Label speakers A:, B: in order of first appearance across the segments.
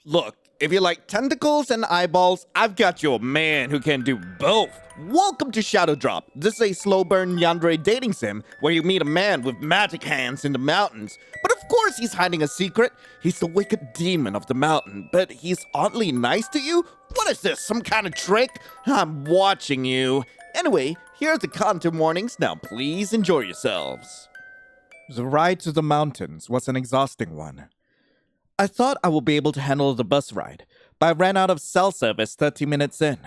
A: Look, if you like tentacles and eyeballs, I've got you a man who can do both. Welcome to ShadowDrop. This is a slow burn yandere dating sim where you meet a man with magic hands in the mountains. But of course he's hiding a secret. He's the wicked demon of the mountain, but he's oddly nice to you? What is this, some kind of trick? I'm watching you. Anyway, here are the content warnings. Now please enjoy yourselves. The ride to the mountains was an exhausting one. I thought I would be able to handle the bus ride, but I ran out of cell service 30 minutes in.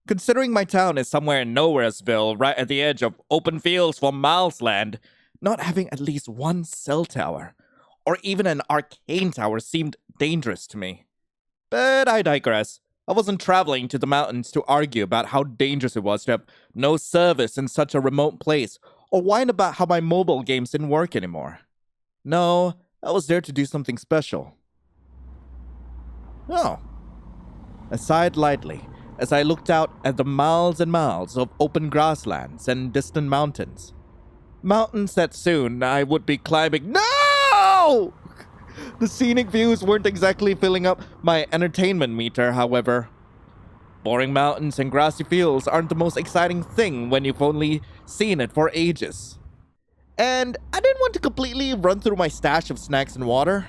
A: Considering my town is somewhere in Nowheresville, right at the edge of open fields for miles land, not having at least one cell tower, or even an arcane tower seemed dangerous to me. But I digress. I wasn't traveling to the mountains to argue about how dangerous it was to have no service in such a remote place, or whine about how my mobile games didn't work anymore. No, I was there to do something special. Oh. I sighed lightly as I looked out at the miles and miles of open grasslands and distant mountains. Mountains that soon I would be climbing. No! The scenic views weren't exactly filling up my entertainment meter, however. Boring mountains and grassy fields aren't the most exciting thing when you've only seen it for ages. And I didn't want to completely run through my stash of snacks and water.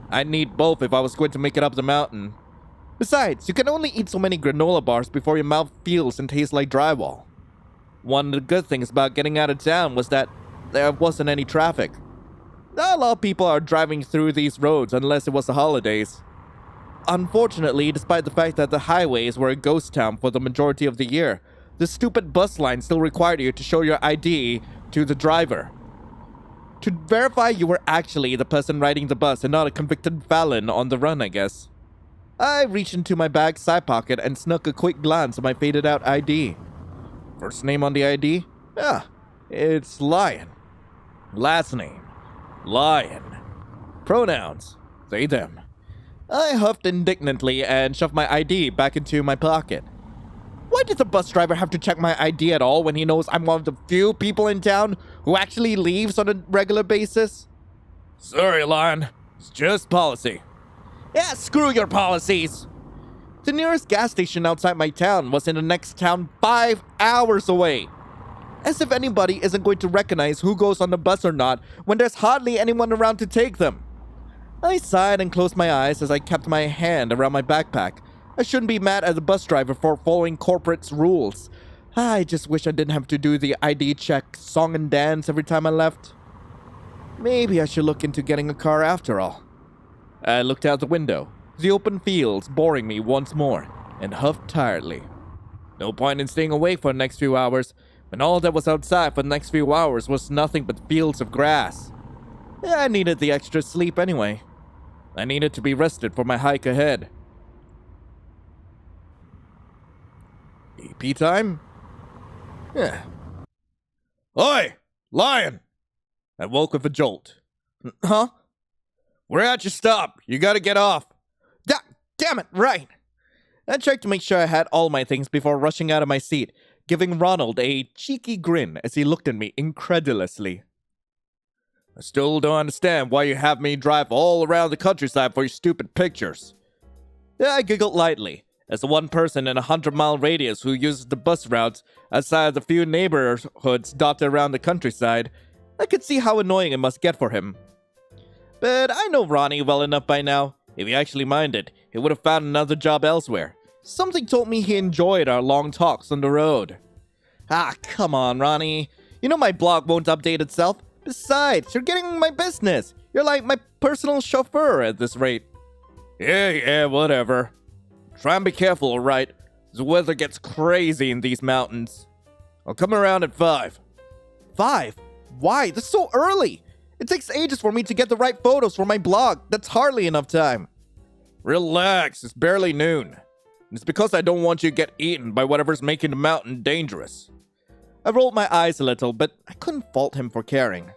A: I'd need both if I was going to make it up the mountain. Besides, you can only eat so many granola bars before your mouth feels and tastes like drywall. One of the good things about getting out of town was that there wasn't any traffic. Not a lot of people are driving through these roads unless it was the holidays. Unfortunately, despite the fact that the highways were a ghost town for the majority of the year, the stupid bus line still required you to show your ID to the driver. To verify you were actually the person riding the bus and not a convicted felon on the run, I guess. I reached into my bag's side pocket and snuck a quick glance at my faded out ID. First name on the ID? Yeah, it's Lion. Last name? Lion. Pronouns? They, them. I huffed indignantly and shoved my ID back into my pocket. Why did the bus driver have to check my ID at all when he knows I'm one of the few people in town who actually leaves on a regular basis? Sorry, Lion. It's just policy. Yeah, screw your policies. The nearest gas station outside my town was in the next town 5 hours away. As if anybody isn't going to recognize who goes on the bus or not when there's hardly anyone around to take them. I sighed and closed my eyes as I kept my hand around my backpack. I shouldn't be mad at the bus driver for following corporate's rules. I just wish I didn't have to do the ID check, song and dance every time I left. Maybe I should look into getting a car after all. I looked out the window, the open fields boring me once more, and huffed tiredly. No point in staying awake for the next few hours, when all that was outside for the next few hours was nothing but fields of grass. I needed the extra sleep anyway. I needed to be rested for my hike ahead. EP time? Yeah. Oi! Lion! I woke with a jolt. Huh? We're at your stop. You gotta get off. Damn it, right. I checked to make sure I had all my things before rushing out of my seat, giving Ronald a cheeky grin as he looked at me incredulously. I still don't understand why you have me drive all around the countryside for your stupid pictures. I giggled lightly, as the one person in a 100-mile radius who uses the bus routes outside of the few neighborhoods dotted around the countryside, I could see how annoying it must get for him. But I know Ronnie well enough by now. If he actually minded, he would have found another job elsewhere. Something told me he enjoyed our long talks on the road. Ah, come on, Ronnie. You know my blog won't update itself. Besides, you're getting my business. You're like my personal chauffeur at this rate. Yeah, whatever. Try and be careful, alright? The weather gets crazy in these mountains. I'll come around at 5. 5? Why? That's so early. It takes ages for me to get the right photos for my blog. That's hardly enough time. Relax, it's barely noon. It's because I don't want you to get eaten by whatever's making the mountain dangerous. I rolled my eyes a little, but I couldn't fault him for caring.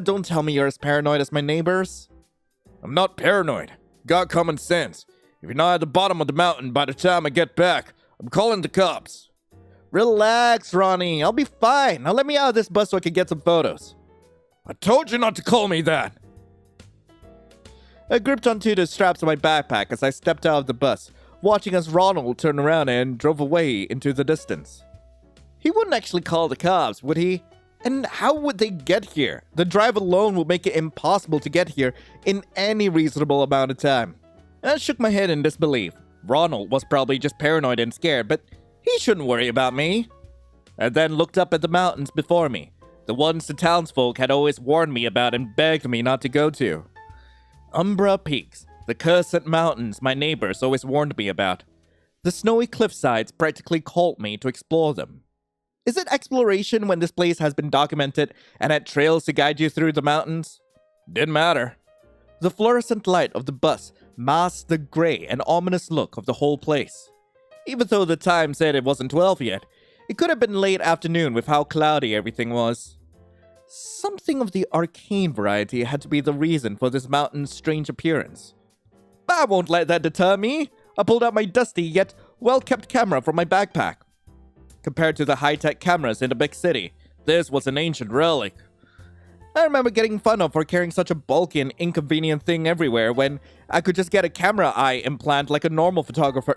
A: Don't tell me you're as paranoid as my neighbors. I'm not paranoid. Got common sense. If you're not at the bottom of the mountain by the time I get back, I'm calling the cops. Relax, Ronnie. I'll be fine. Now let me out of this bus so I can get some photos. I told you not to call me that. I gripped onto the straps of my backpack as I stepped out of the bus, watching as Ronald turned around and drove away into the distance. He wouldn't actually call the cops, would he? And how would they get here? The drive alone would make it impossible to get here in any reasonable amount of time. I shook my head in disbelief. Ronald was probably just paranoid and scared, but he shouldn't worry about me. I then looked up at the mountains before me, the ones the townsfolk had always warned me about and begged me not to go to. Umbra Peaks, the cursed mountains my neighbors always warned me about. The snowy cliffsides practically called me to explore them. Is it exploration when this place has been documented and had trails to guide you through the mountains? Didn't matter. The fluorescent light of the bus masked the gray and ominous look of the whole place. Even though the time said it wasn't 12 yet, it could have been late afternoon with how cloudy everything was. Something of the arcane variety had to be the reason for this mountain's strange appearance. But I won't let that deter me. I pulled out my dusty yet well-kept camera from my backpack. Compared to the high-tech cameras in the big city, this was an ancient relic. I remember getting fun of for carrying such a bulky and inconvenient thing everywhere when I could just get a camera eye implant like a normal photographer.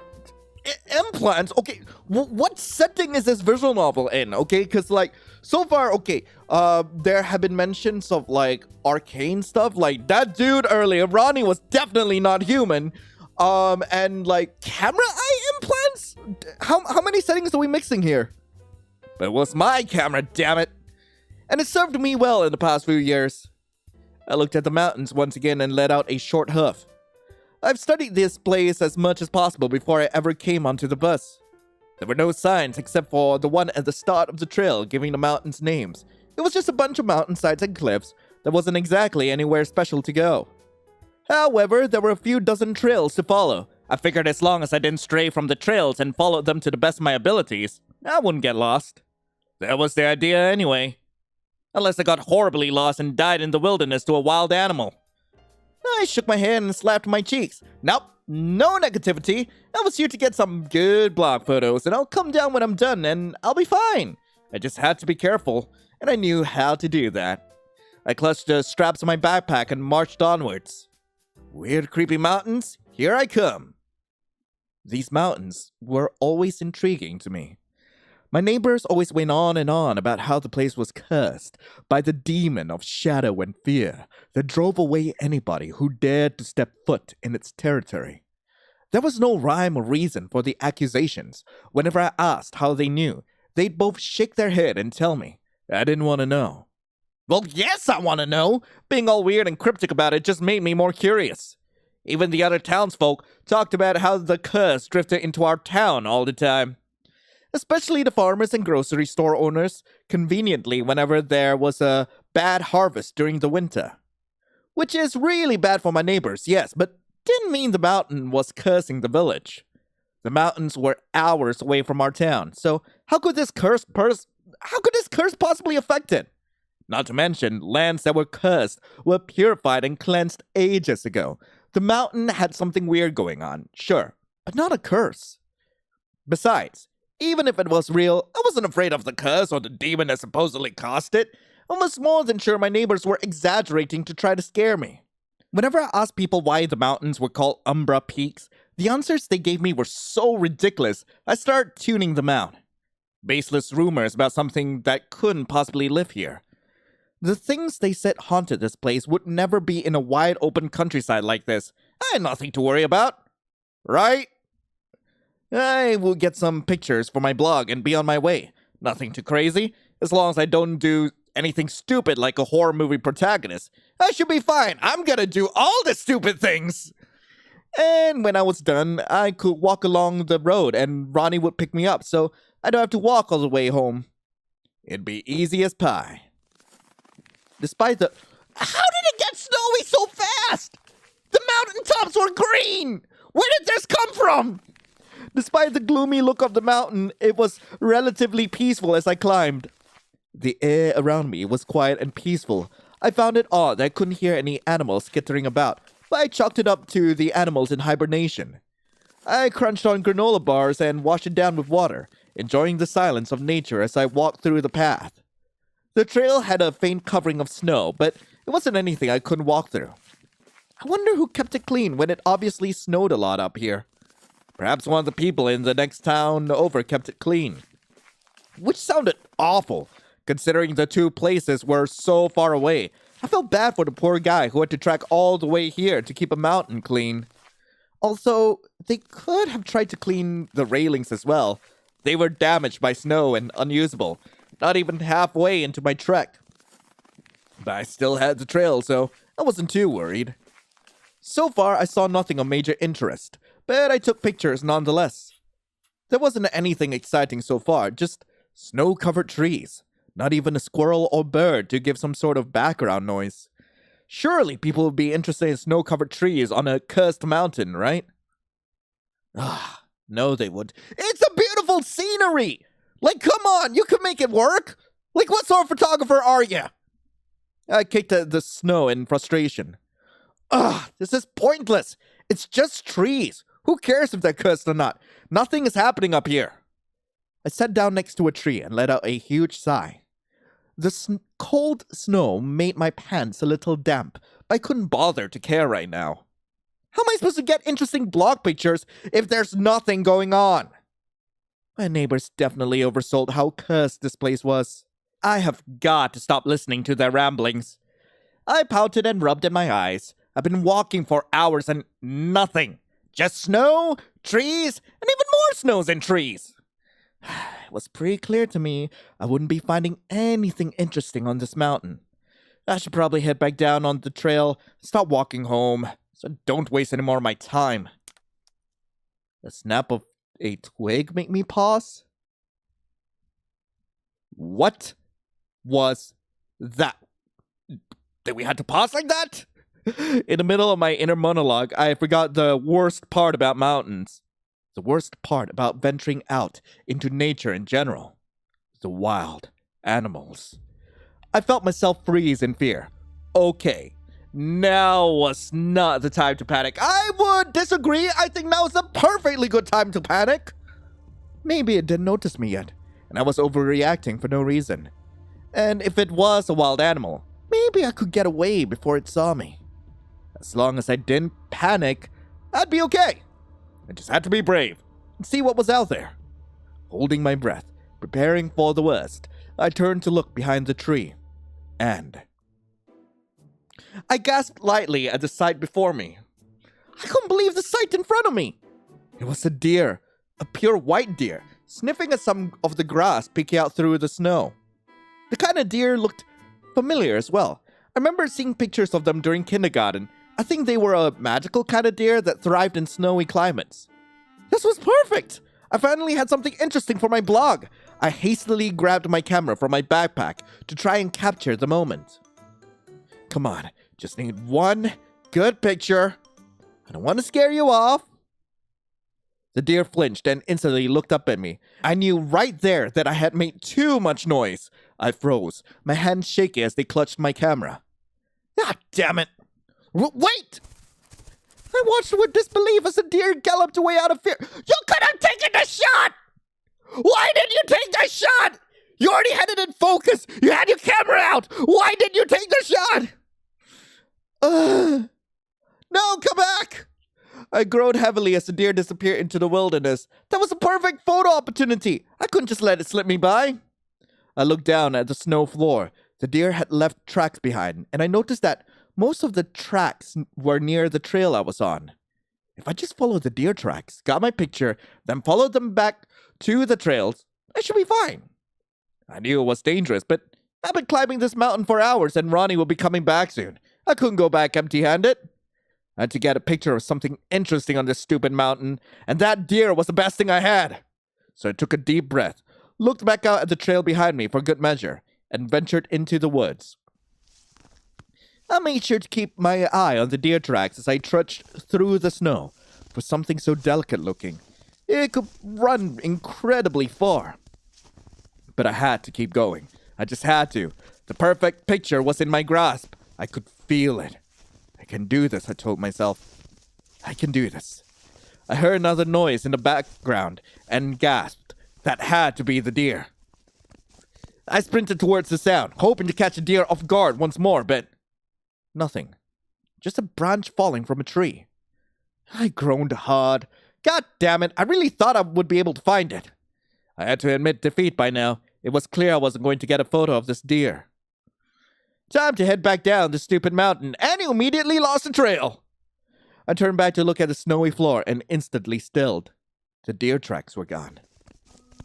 A: Implants? Okay, what setting is this visual novel in? Okay, because like, so far, okay, there have been mentions of like arcane stuff. Like that dude earlier, Ronnie, was definitely not human. And like camera eye implants? How many settings are we mixing here? But it was my camera, damn it. And it served me well in the past few years. I looked at the mountains once again and let out a short huff. I've studied this place as much as possible before I ever came onto the bus. There were no signs except for the one at the start of the trail giving the mountains names. It was just a bunch of mountainsides and cliffs. There wasn't exactly anywhere special to go. However, there were a few dozen trails to follow. I figured as long as I didn't stray from the trails and followed them to the best of my abilities, I wouldn't get lost. That was the idea anyway. Unless I got horribly lost and died in the wilderness to a wild animal. I shook my head and slapped my cheeks. Nope, no negativity. I was here to get some good blog photos, and I'll come down when I'm done, and I'll be fine. I just had to be careful, and I knew how to do that. I clutched the straps of my backpack and marched onwards. Weird, creepy mountains, here I come. These mountains were always intriguing to me. My neighbors always went on and on about how the place was cursed by the demon of shadow and fear that drove away anybody who dared to step foot in its territory. There was no rhyme or reason for the accusations. Whenever I asked how they knew, they'd both shake their head and tell me. I didn't want to know. Well, yes, I want to know. Being all weird and cryptic about it just made me more curious. Even the other townsfolk talked about how the curse drifted into our town all the time. Especially the farmers and grocery store owners, conveniently whenever there was a bad harvest during the winter. Which is really bad for my neighbors, yes, but didn't mean the mountain was cursing the village. The mountains were hours away from our town, so how could this curse possibly affect it? Not to mention, lands that were cursed were purified and cleansed ages ago. The mountain had something weird going on, sure, but not a curse. Besides, even if it was real, I wasn't afraid of the curse or the demon that supposedly caused it. I was more than sure my neighbors were exaggerating to try to scare me. Whenever I asked people why the mountains were called Umbra Peaks, the answers they gave me were so ridiculous, I started tuning them out. Baseless rumors about something that couldn't possibly live here. The things they said haunted this place would never be in a wide open countryside like this. I had nothing to worry about. Right? I will get some pictures for my blog and be on my way. Nothing too crazy. As long as I don't do anything stupid like a horror movie protagonist, I should be fine. I'm gonna do all the stupid things. And when I was done, I could walk along the road and Ronnie would pick me up, so I don't have to walk all the way home. It'd be easy as pie. Despite the... How did it get snowy so fast? The mountaintops were green! Where did this come from? Despite the gloomy look of the mountain, it was relatively peaceful as I climbed. The air around me was quiet and peaceful. I found it odd that I couldn't hear any animals skittering about, but I chalked it up to the animals in hibernation. I crunched on granola bars and washed it down with water, enjoying the silence of nature as I walked through the path. The trail had a faint covering of snow, but it wasn't anything I couldn't walk through. I wonder who kept it clean when it obviously snowed a lot up here. Perhaps one of the people in the next town over kept it clean. Which sounded awful, considering the two places were so far away. I felt bad for the poor guy who had to trek all the way here to keep a mountain clean. Also, they could have tried to clean the railings as well. They were damaged by snow and unusable, not even halfway into my trek. But I still had the trail, so I wasn't too worried. So far, I saw nothing of major interest, but I took pictures nonetheless. There wasn't anything exciting so far, just snow-covered trees. Not even a squirrel or bird to give some sort of background noise. Surely people would be interested in snow-covered trees on a cursed mountain, right? No they would. It's a beautiful scenery! Like, come on, you could make it work! Like, what sort of photographer are you? I kicked at the snow in frustration. This is pointless. It's just trees. Who cares if they're cursed or not? Nothing is happening up here. I sat down next to a tree and let out a huge sigh. The cold snow made my pants a little damp, but I couldn't bother to care right now. How am I supposed to get interesting blog pictures if there's nothing going on? My neighbors definitely oversold how cursed this place was. I have got to stop listening to their ramblings. I pouted and rubbed at my eyes. I've been walking for hours and nothing. Just snow, trees, and even more snows and trees. It was pretty clear to me I wouldn't be finding anything interesting on this mountain. I should probably head back down on the trail and start walking home, so don't waste any more of my time. The snap of a twig made me pause. What was that? Did we have to pause like that? In the middle of my inner monologue, I forgot the worst part about mountains. The worst part about venturing out into nature in general. The wild animals. I felt myself freeze in fear. Okay, now was not the time to panic. I would disagree. I think now is a perfectly good time to panic. Maybe it didn't notice me yet, and I was overreacting for no reason. And if it was a wild animal, maybe I could get away before it saw me. As long as I didn't panic, I'd be okay. I just had to be brave and see what was out there. Holding my breath, preparing for the worst, I turned to look behind the tree. And I gasped lightly at the sight before me. I couldn't believe the sight in front of me. It was a deer, a pure white deer, sniffing at some of the grass peeking out through the snow. The kind of deer looked familiar as well. I remember seeing pictures of them during kindergarten. I think they were a magical kind of deer that thrived in snowy climates. This was perfect! I finally had something interesting for my blog. I hastily grabbed my camera from my backpack to try and capture the moment. Come on, just need one good picture. I don't want to scare you off. The deer flinched and instantly looked up at me. I knew right there that I had made too much noise. I froze, my hands shaky as they clutched my camera. Ah, damn it! Wait! I watched with disbelief as the deer galloped away out of fear. You could have taken the shot! Why didn't you take the shot? You already had it in focus. You had your camera out. Why didn't you take the shot? No, come back! I groaned heavily as the deer disappeared into the wilderness. That was a perfect photo opportunity. I couldn't just let it slip me by. I looked down at the snow floor. The deer had left tracks behind, and I noticed that most of the tracks were near the trail I was on. If I just followed the deer tracks, got my picture, then followed them back to the trails, I should be fine. I knew it was dangerous, but I've been climbing this mountain for hours and Ronnie will be coming back soon. I couldn't go back empty-handed. I had to get a picture of something interesting on this stupid mountain, and that deer was the best thing I had. So I took a deep breath, looked back out at the trail behind me for good measure, and ventured into the woods. I made sure to keep my eye on the deer tracks as I trudged through the snow for something so delicate looking. It could run incredibly far. But I had to keep going. I just had to. The perfect picture was in my grasp. I could feel it. I can do this, I told myself. I can do this. I heard another noise in the background and gasped. That had to be the deer. I sprinted towards the sound, hoping to catch a deer off guard once more, but nothing. just a branch falling from a tree. I groaned hard. God damn it, I really thought I would be able to find it. I had to admit defeat by now. It was clear I wasn't going to get a photo of this deer. Time to head back down the stupid mountain, and you immediately lost the trail. I turned back to look at the snowy floor and instantly stilled. The deer tracks were gone.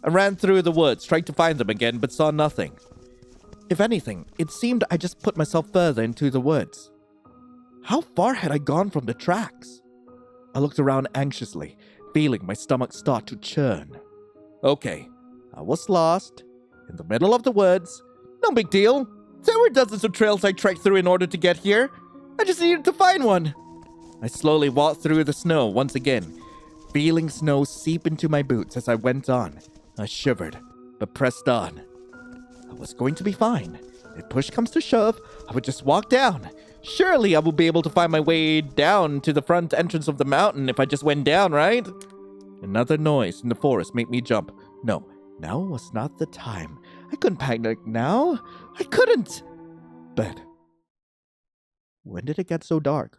A: I ran through the woods, trying to find them again, but saw nothing. If anything, it seemed I just put myself further into the woods. How far had I gone from the tracks? I looked around anxiously, feeling my stomach start to churn. Okay, I was lost, in the middle of the woods. No big deal. There were dozens of trails I trekked through in order to get here. I just needed to find one. I slowly walked through the snow once again, feeling snow seep into my boots as I went on. I shivered, but pressed on. I was going to be fine. If push comes to shove, I would just walk down. Surely I would be able to find my way down to the front entrance of the mountain if I just went down, right? Another noise in the forest made me jump. No, now was not the time. I couldn't panic now. I couldn't. But when did it get so dark?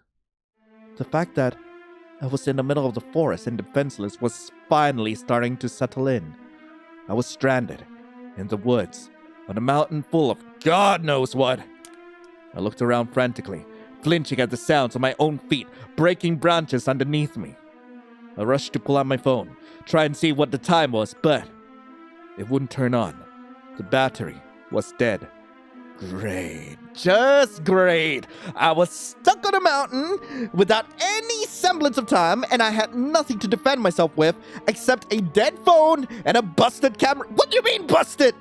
A: The fact that I was in the middle of the forest and defenseless was finally starting to settle in. I was stranded in the woods on a mountain full of God knows what. I looked around frantically, flinching at the sounds of my own feet breaking branches underneath me. I rushed to pull out my phone, try and see what the time was, but it wouldn't turn on. The battery was dead. Great. Just great. I was stuck on a mountain without any semblance of time, and I had nothing to defend myself with except a dead phone and a busted camera. What do you mean busted?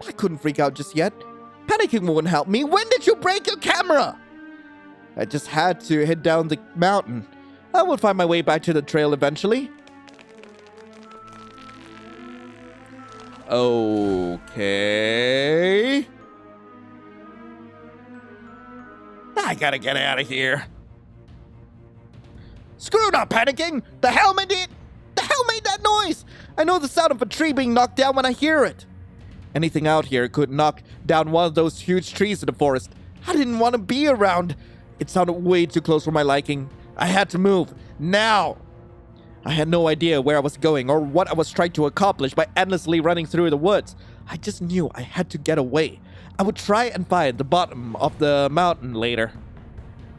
A: I couldn't freak out just yet. Panicking wouldn't help me. When did you break your camera? I just had to head down the mountain. I would find my way back to the trail eventually. Okay. I gotta get out of here. Screw not panicking! The hell made that noise? I know the sound of a tree being knocked down when I hear it. Anything out here could knock down one of those huge trees in the forest. I didn't want to be around. It sounded way too close for my liking. I had to move. Now! I had no idea where I was going or what I was trying to accomplish by endlessly running through the woods. I just knew I had to get away. I would try and find the bottom of the mountain later.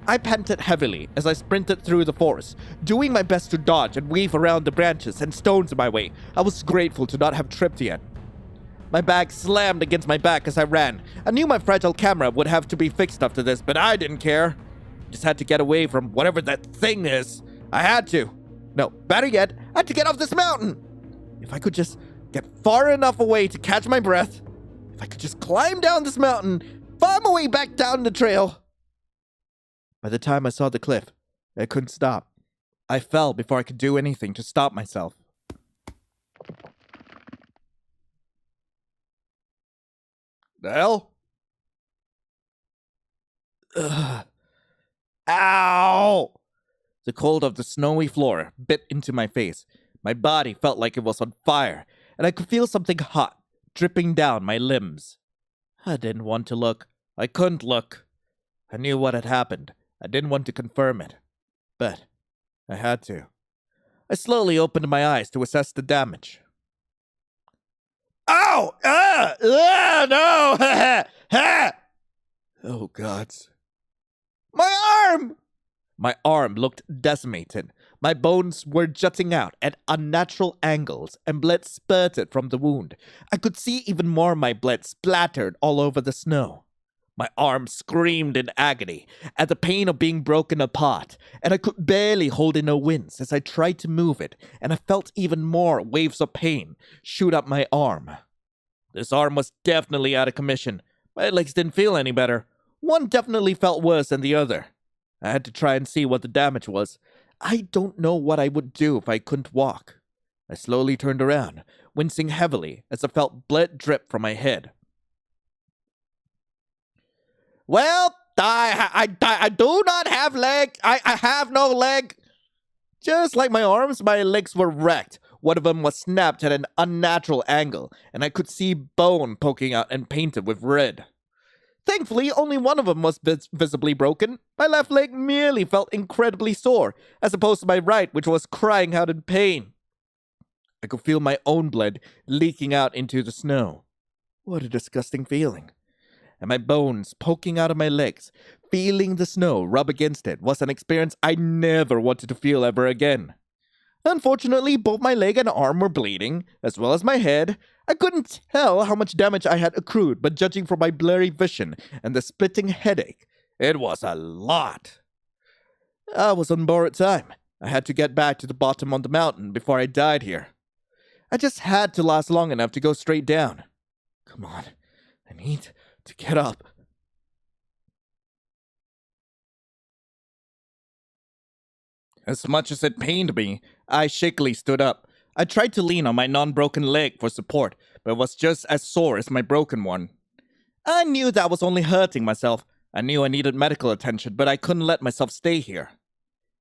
A: I panted heavily as I sprinted through the forest, doing my best to dodge and weave around the branches and stones in my way. I was grateful to not have tripped yet. My bag slammed against my back as I ran. I knew my fragile camera would have to be fixed after this, but I didn't care. Just had to get away from whatever that thing is. I had to. No, better yet, I had to get off this mountain. If I could just get far enough away to catch my breath, if I could just climb down this mountain, find my way back down the trail. By the time I saw the cliff, I couldn't stop. I fell before I could do anything to stop myself. The hell? Ugh. Ow! The cold of the snowy floor bit into my face. My body felt like it was on fire, and I could feel something hot dripping down my limbs. I didn't want to look. I couldn't look. I knew what had happened. I didn't want to confirm it, but I had to. I slowly opened my eyes to assess the damage. Ow! No! Oh, gods. My arm! My arm looked decimated. My bones were jutting out at unnatural angles, and blood spurted from the wound. I could see even more of my blood splattered all over the snow. My arm screamed in agony at the pain of being broken apart, and I could barely hold in a wince as I tried to move it, and I felt even more waves of pain shoot up my arm. This arm was definitely out of commission. My legs didn't feel any better. One definitely felt worse than the other. I had to try and see what the damage was. I don't know what I would do if I couldn't walk. I slowly turned around, wincing heavily as I felt blood drip from my head. Well, I do not have leg. I have no leg. Just like my arms, my legs were wrecked. One of them was snapped at an unnatural angle, and I could see bone poking out and painted with red. Thankfully, only one of them was visibly broken. My left leg merely felt incredibly sore, as opposed to my right, which was crying out in pain. I could feel my own blood leaking out into the snow. What a disgusting feeling. And my bones poking out of my legs, feeling the snow rub against it, was an experience I never wanted to feel ever again. Unfortunately, both my leg and arm were bleeding, as well as my head. I couldn't tell how much damage I had accrued, but judging from my blurry vision and the splitting headache, it was a lot. I was on borrowed time. I had to get back to the bottom of the mountain before I died here. I just had to last long enough to go straight down. Come on, I need to get up. As much as it pained me, I shakily stood up. I tried to lean on my non-broken leg for support, but it was just as sore as my broken one. I knew that I was only hurting myself. I knew I needed medical attention, but I couldn't let myself stay here.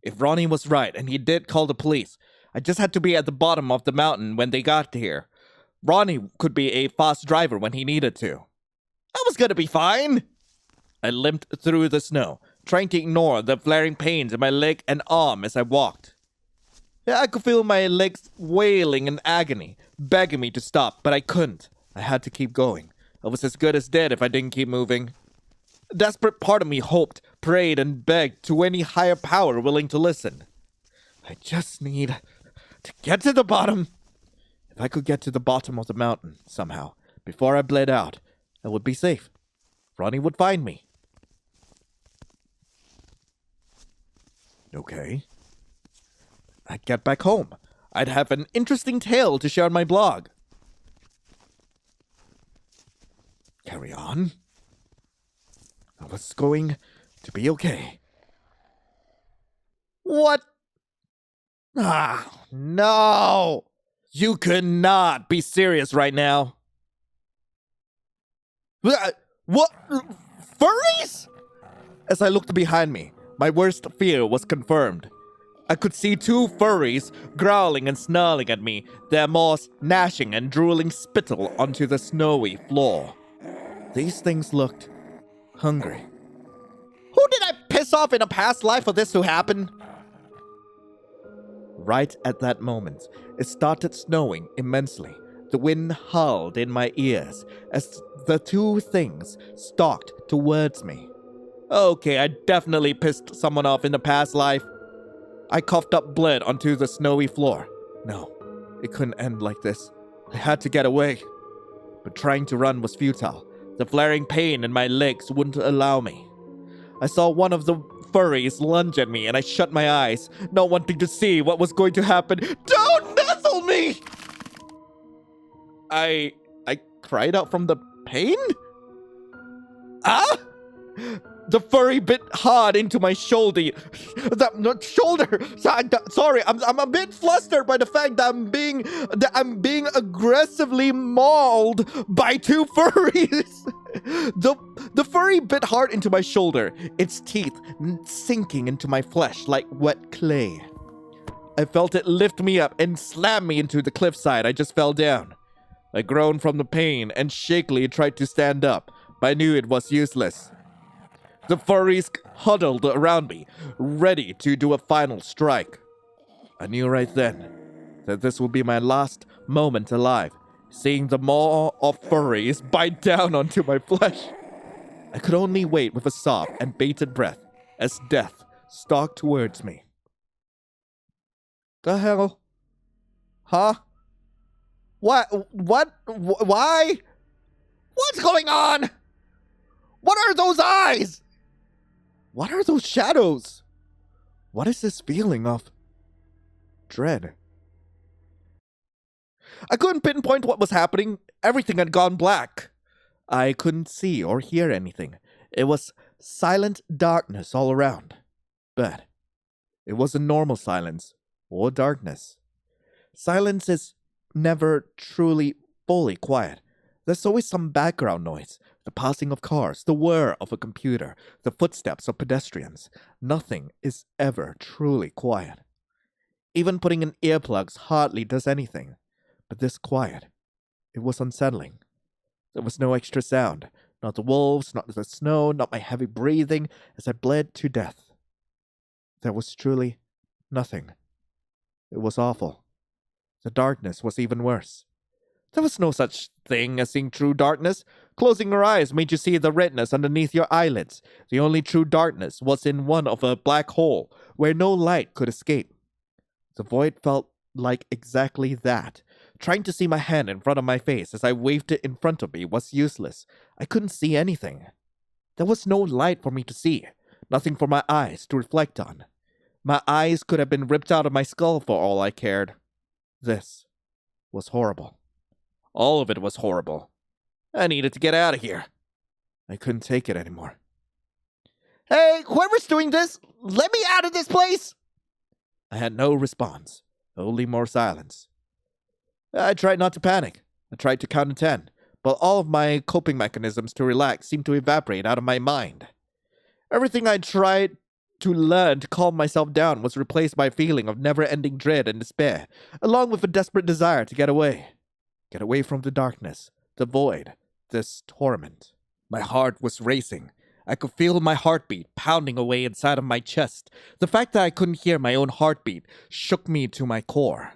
A: If Ronnie was right and he did call the police, I just had to be at the bottom of the mountain when they got here. Ronnie could be a fast driver when he needed to. I was gonna be fine. I limped through the snow, trying to ignore the flaring pains in my leg and arm as I walked. I could feel my legs wailing in agony, begging me to stop, but I couldn't. I had to keep going. I was as good as dead if I didn't keep moving. A desperate part of me hoped, prayed, and begged to any higher power willing to listen. I just need to get to the bottom. If I could get to the bottom of the mountain somehow, before I bled out, I would be safe. Ronnie would find me. Okay. I'd get back home. I'd have an interesting tale to share on my blog. Carry on. I was going to be okay. What? Ah, no! You could not be serious right now. What? Furries? As I looked behind me, my worst fear was confirmed. I could see two furries growling and snarling at me, their maws gnashing and drooling spittle onto the snowy floor. These things looked hungry. Who did I piss off in a past life for this to happen? Right at that moment, it started snowing immensely. The wind howled in my ears as the two things stalked towards me. Okay, I definitely pissed someone off in the past life. I coughed up blood onto the snowy floor. No, it couldn't end like this. I had to get away. But trying to run was futile. The flaring pain in my legs wouldn't allow me. I saw one of the furries lunge at me and I shut my eyes, not wanting to see what was going to happen. Don't nuzzle me! I cried out from the pain? Ah! The furry bit hard into my shoulder. Sorry, I'm a bit flustered by the fact that I'm being aggressively mauled by two furries. The furry bit hard into my shoulder, its teeth sinking into my flesh like wet clay. I felt it lift me up and slam me into the cliffside. I just fell down. I groaned from the pain and shakily tried to stand up, but I knew it was useless. The furries huddled around me, ready to do a final strike. I knew right then that this would be my last moment alive, seeing the maw of furries bite down onto my flesh. I could only wait with a sob and bated breath as death stalked towards me. The hell? Huh? What? Why? What's going on? What are those eyes? What are those shadows? What is this feeling of dread? I couldn't pinpoint what was happening. Everything had gone black. I couldn't see or hear anything. It was silent darkness all around. But it wasn't normal silence or darkness. Silence is never truly fully quiet. There's always some background noise. The passing of cars, the whir of a computer, the footsteps of pedestrians. Nothing is ever truly quiet. Even putting in earplugs hardly does anything. But this quiet, it was unsettling. There was no extra sound, Not the wolves, not the snow, not my heavy breathing as I bled to death. There was truly nothing. It was awful. The darkness was even worse. There was no such thing as seeing true darkness. Closing your eyes made you see the redness underneath your eyelids. The only true darkness was in one of a black hole, where no light could escape. The void felt like exactly that. Trying to see my hand in front of my face as I waved it in front of me was useless. I couldn't see anything. There was no light for me to see, nothing for my eyes to reflect on. My eyes could have been ripped out of my skull for all I cared. This was horrible. All of it was horrible. I needed to get out of here. I couldn't take it anymore. Hey, whoever's doing this, let me out of this place! I had no response, only more silence. I tried not to panic. I tried to count to 10, but all of my coping mechanisms to relax seemed to evaporate out of my mind. Everything I tried to learn to calm myself down was replaced by a feeling of never-ending dread and despair, along with a desperate desire to get away. Get away from the darkness, the void, this torment. My heart was racing. I could feel my heartbeat pounding away inside of my chest. The fact that I couldn't hear my own heartbeat shook me to my core.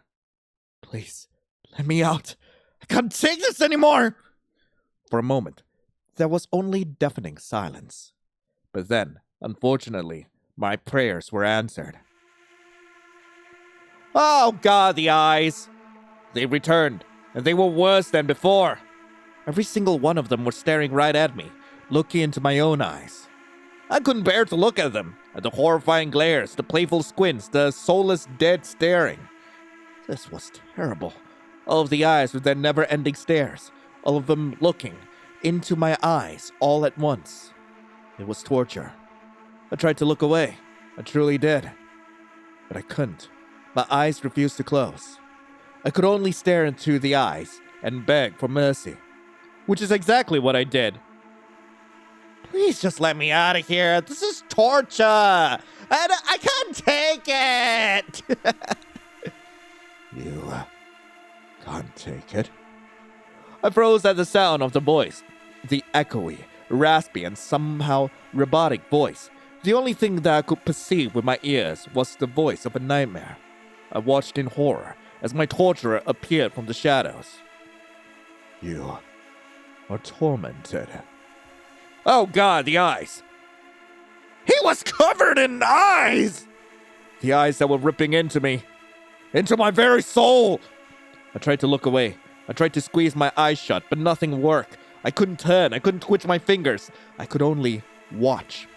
A: Please, let me out. I can't take this anymore! For a moment, there was only deafening silence. But then, unfortunately, my prayers were answered. Oh God, the eyes! They returned, and they were worse than before. Every single one of them were staring right at me, looking into my own eyes. I couldn't bear to look at them, at the horrifying glares, the playful squints, the soulless dead staring. This was terrible. All of the eyes with their never-ending stares, all of them looking into my eyes all at once. It was torture. I tried to look away. I truly did. But I couldn't. My eyes refused to close. I could only stare into the eyes and beg for mercy, which is exactly what I did. Please just let me out of here. This is torture. I can't take it. You can't take it? I froze at the sound of the voice. The echoey, raspy, and somehow robotic voice. The only thing that I could perceive with my ears was the voice of a nightmare. I watched in horror as my torturer appeared from the shadows. You are tormented. Oh God, the eyes! He was covered in eyes! The eyes that were ripping into me. Into my very soul! I tried to look away. I tried to squeeze my eyes shut, but nothing worked. I couldn't turn. I couldn't twitch my fingers. I could only watch.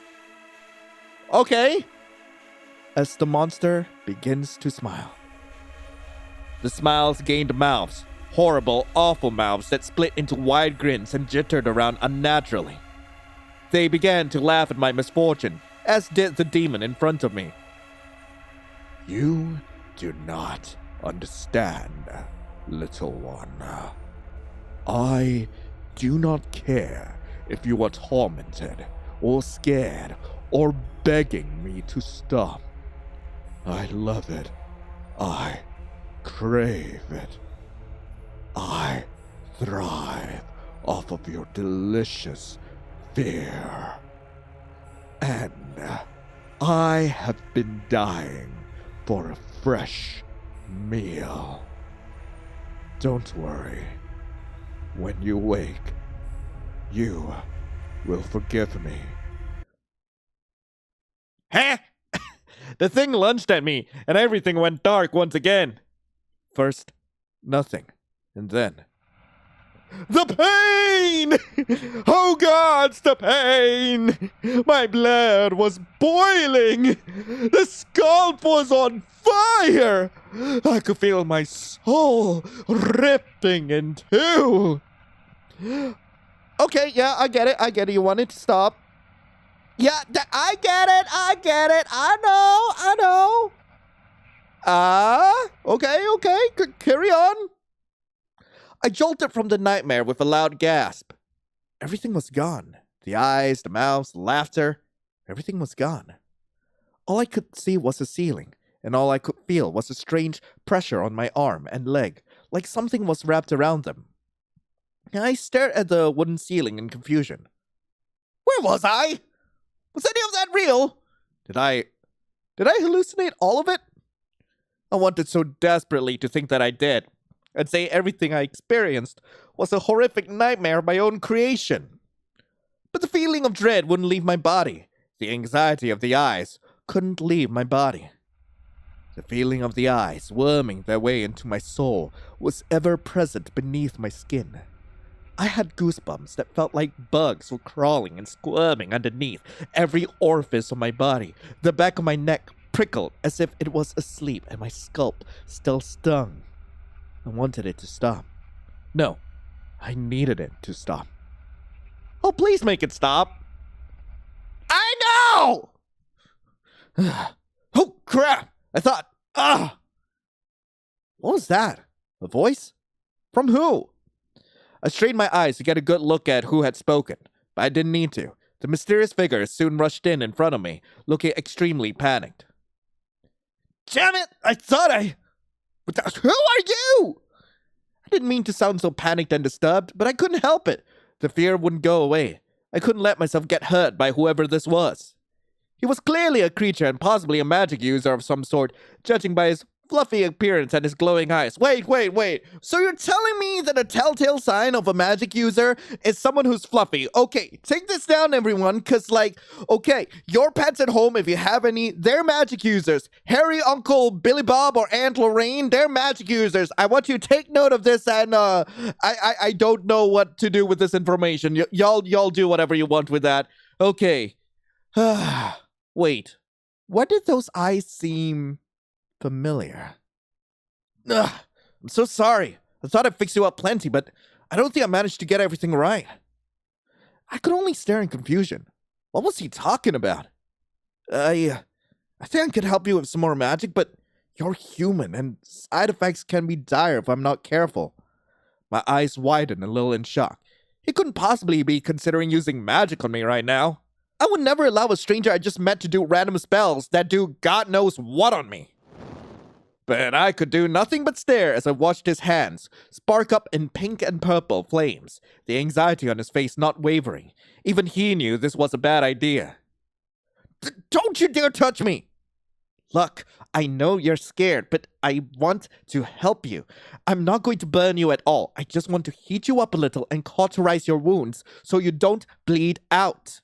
A: Okay. As the monster begins to smile. The smiles gained mouths. Horrible, awful mouths that split into wide grins and jittered around unnaturally. They began to laugh at my misfortune, as did the demon in front of me. You do not understand, little one. I do not care if you are tormented, or scared, or begging me to stop. I love it. I crave it. I thrive off of your delicious fear. And I have been dying for a fresh meal. Don't worry. When you wake, you will forgive me. Huh? The thing lunged at me, and everything went dark once again. First, nothing, and then... The pain! Oh God, the pain! My blood was boiling! The scalp was on fire! I could feel my soul ripping in two. Okay, yeah, I get it. You want it to stop. Yeah, I get it. I know. Okay. Carry on. I jolted from the nightmare with a loud gasp. Everything was gone. The eyes, the mouths, the laughter. Everything was gone. All I could see was the ceiling, and all I could feel was a strange pressure on my arm and leg, like something was wrapped around them. I stared at the wooden ceiling in confusion. Where was I? Was any of that real? Did I hallucinate all of it? I wanted so desperately to think that I did, and say everything I experienced was a horrific nightmare of my own creation. But the feeling of dread wouldn't leave my body. The anxiety of the eyes couldn't leave my body. The feeling of the eyes worming their way into my soul was ever present beneath my skin. I had goosebumps that felt like bugs were crawling and squirming underneath every orifice of my body. The back of my neck prickled as if it was asleep and my scalp still stung. I wanted it to stop. No, I needed it to stop. Oh, please make it stop. I know! Oh, crap! I thought, What was that? A voice? From who? I strained my eyes to get a good look at who had spoken, but I didn't need to. The mysterious figure soon rushed in front of me, looking extremely panicked. Damn it! I thought Who are you? I didn't mean to sound so panicked and disturbed, but I couldn't help it. The fear wouldn't go away. I couldn't let myself get hurt by whoever this was. He was clearly a creature and possibly a magic user of some sort, judging by his fluffy appearance and his glowing eyes. Wait. So you're telling me that a telltale sign of a magic user is someone who's fluffy? Okay, take this down, everyone, because, your pets at home, if you have any, they're magic users. Harry, Uncle Billy Bob, or Aunt Lorraine, they're magic users. I want you to take note of this, and, I don't know what to do with this information. Y'all do whatever you want with that. Okay. Wait. Why did those eyes seem familiar? Ugh, I'm so sorry. I thought I'd fix you up plenty, but I don't think I managed to get everything right. I could only stare in confusion. What was he talking about? I think I could help you with some more magic, but you're human, and side effects can be dire if I'm not careful. My eyes widened a little in shock. He couldn't possibly be considering using magic on me right now. I would never allow a stranger I just met to do random spells that do God knows what on me. But I could do nothing but stare as I watched his hands spark up in pink and purple flames, the anxiety on his face not wavering. Even he knew this was a bad idea. Don't you dare touch me! Look, I know you're scared, but I want to help you. I'm not going to burn you at all. I just want to heat you up a little and cauterize your wounds so you don't bleed out.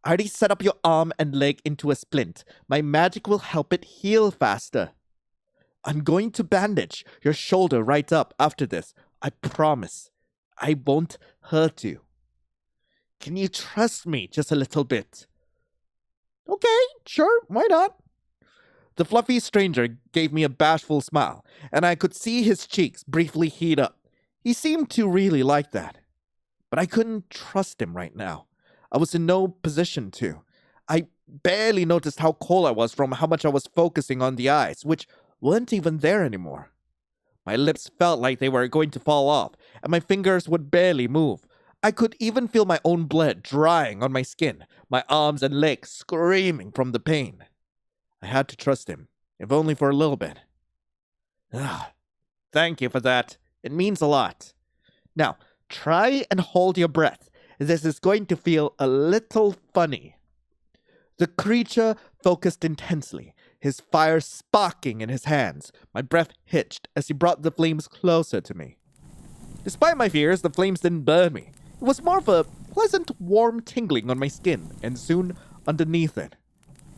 A: I already set up your arm and leg into a splint. My magic will help it heal faster. I'm going to bandage your shoulder right up after this. I promise. I won't hurt you. Can you trust me just a little bit? Okay, sure, why not? The fluffy stranger gave me a bashful smile, and I could see his cheeks briefly heat up. He seemed to really like that. But I couldn't trust him right now. I was in no position to. I barely noticed how cold I was from how much I was focusing on the eyes, which weren't even there anymore. My lips felt like they were going to fall off, and my fingers would barely move. I could even feel my own blood drying on my skin, my arms and legs screaming from the pain. I had to trust him, if only for a little bit. Thank you for that. It means a lot. Now, try and hold your breath. This is going to feel a little funny. The creature focused intensely, his fire sparking in his hands. My breath hitched as he brought the flames closer to me. Despite my fears, the flames didn't burn me. It was more of a pleasant, warm tingling on my skin, and soon underneath it.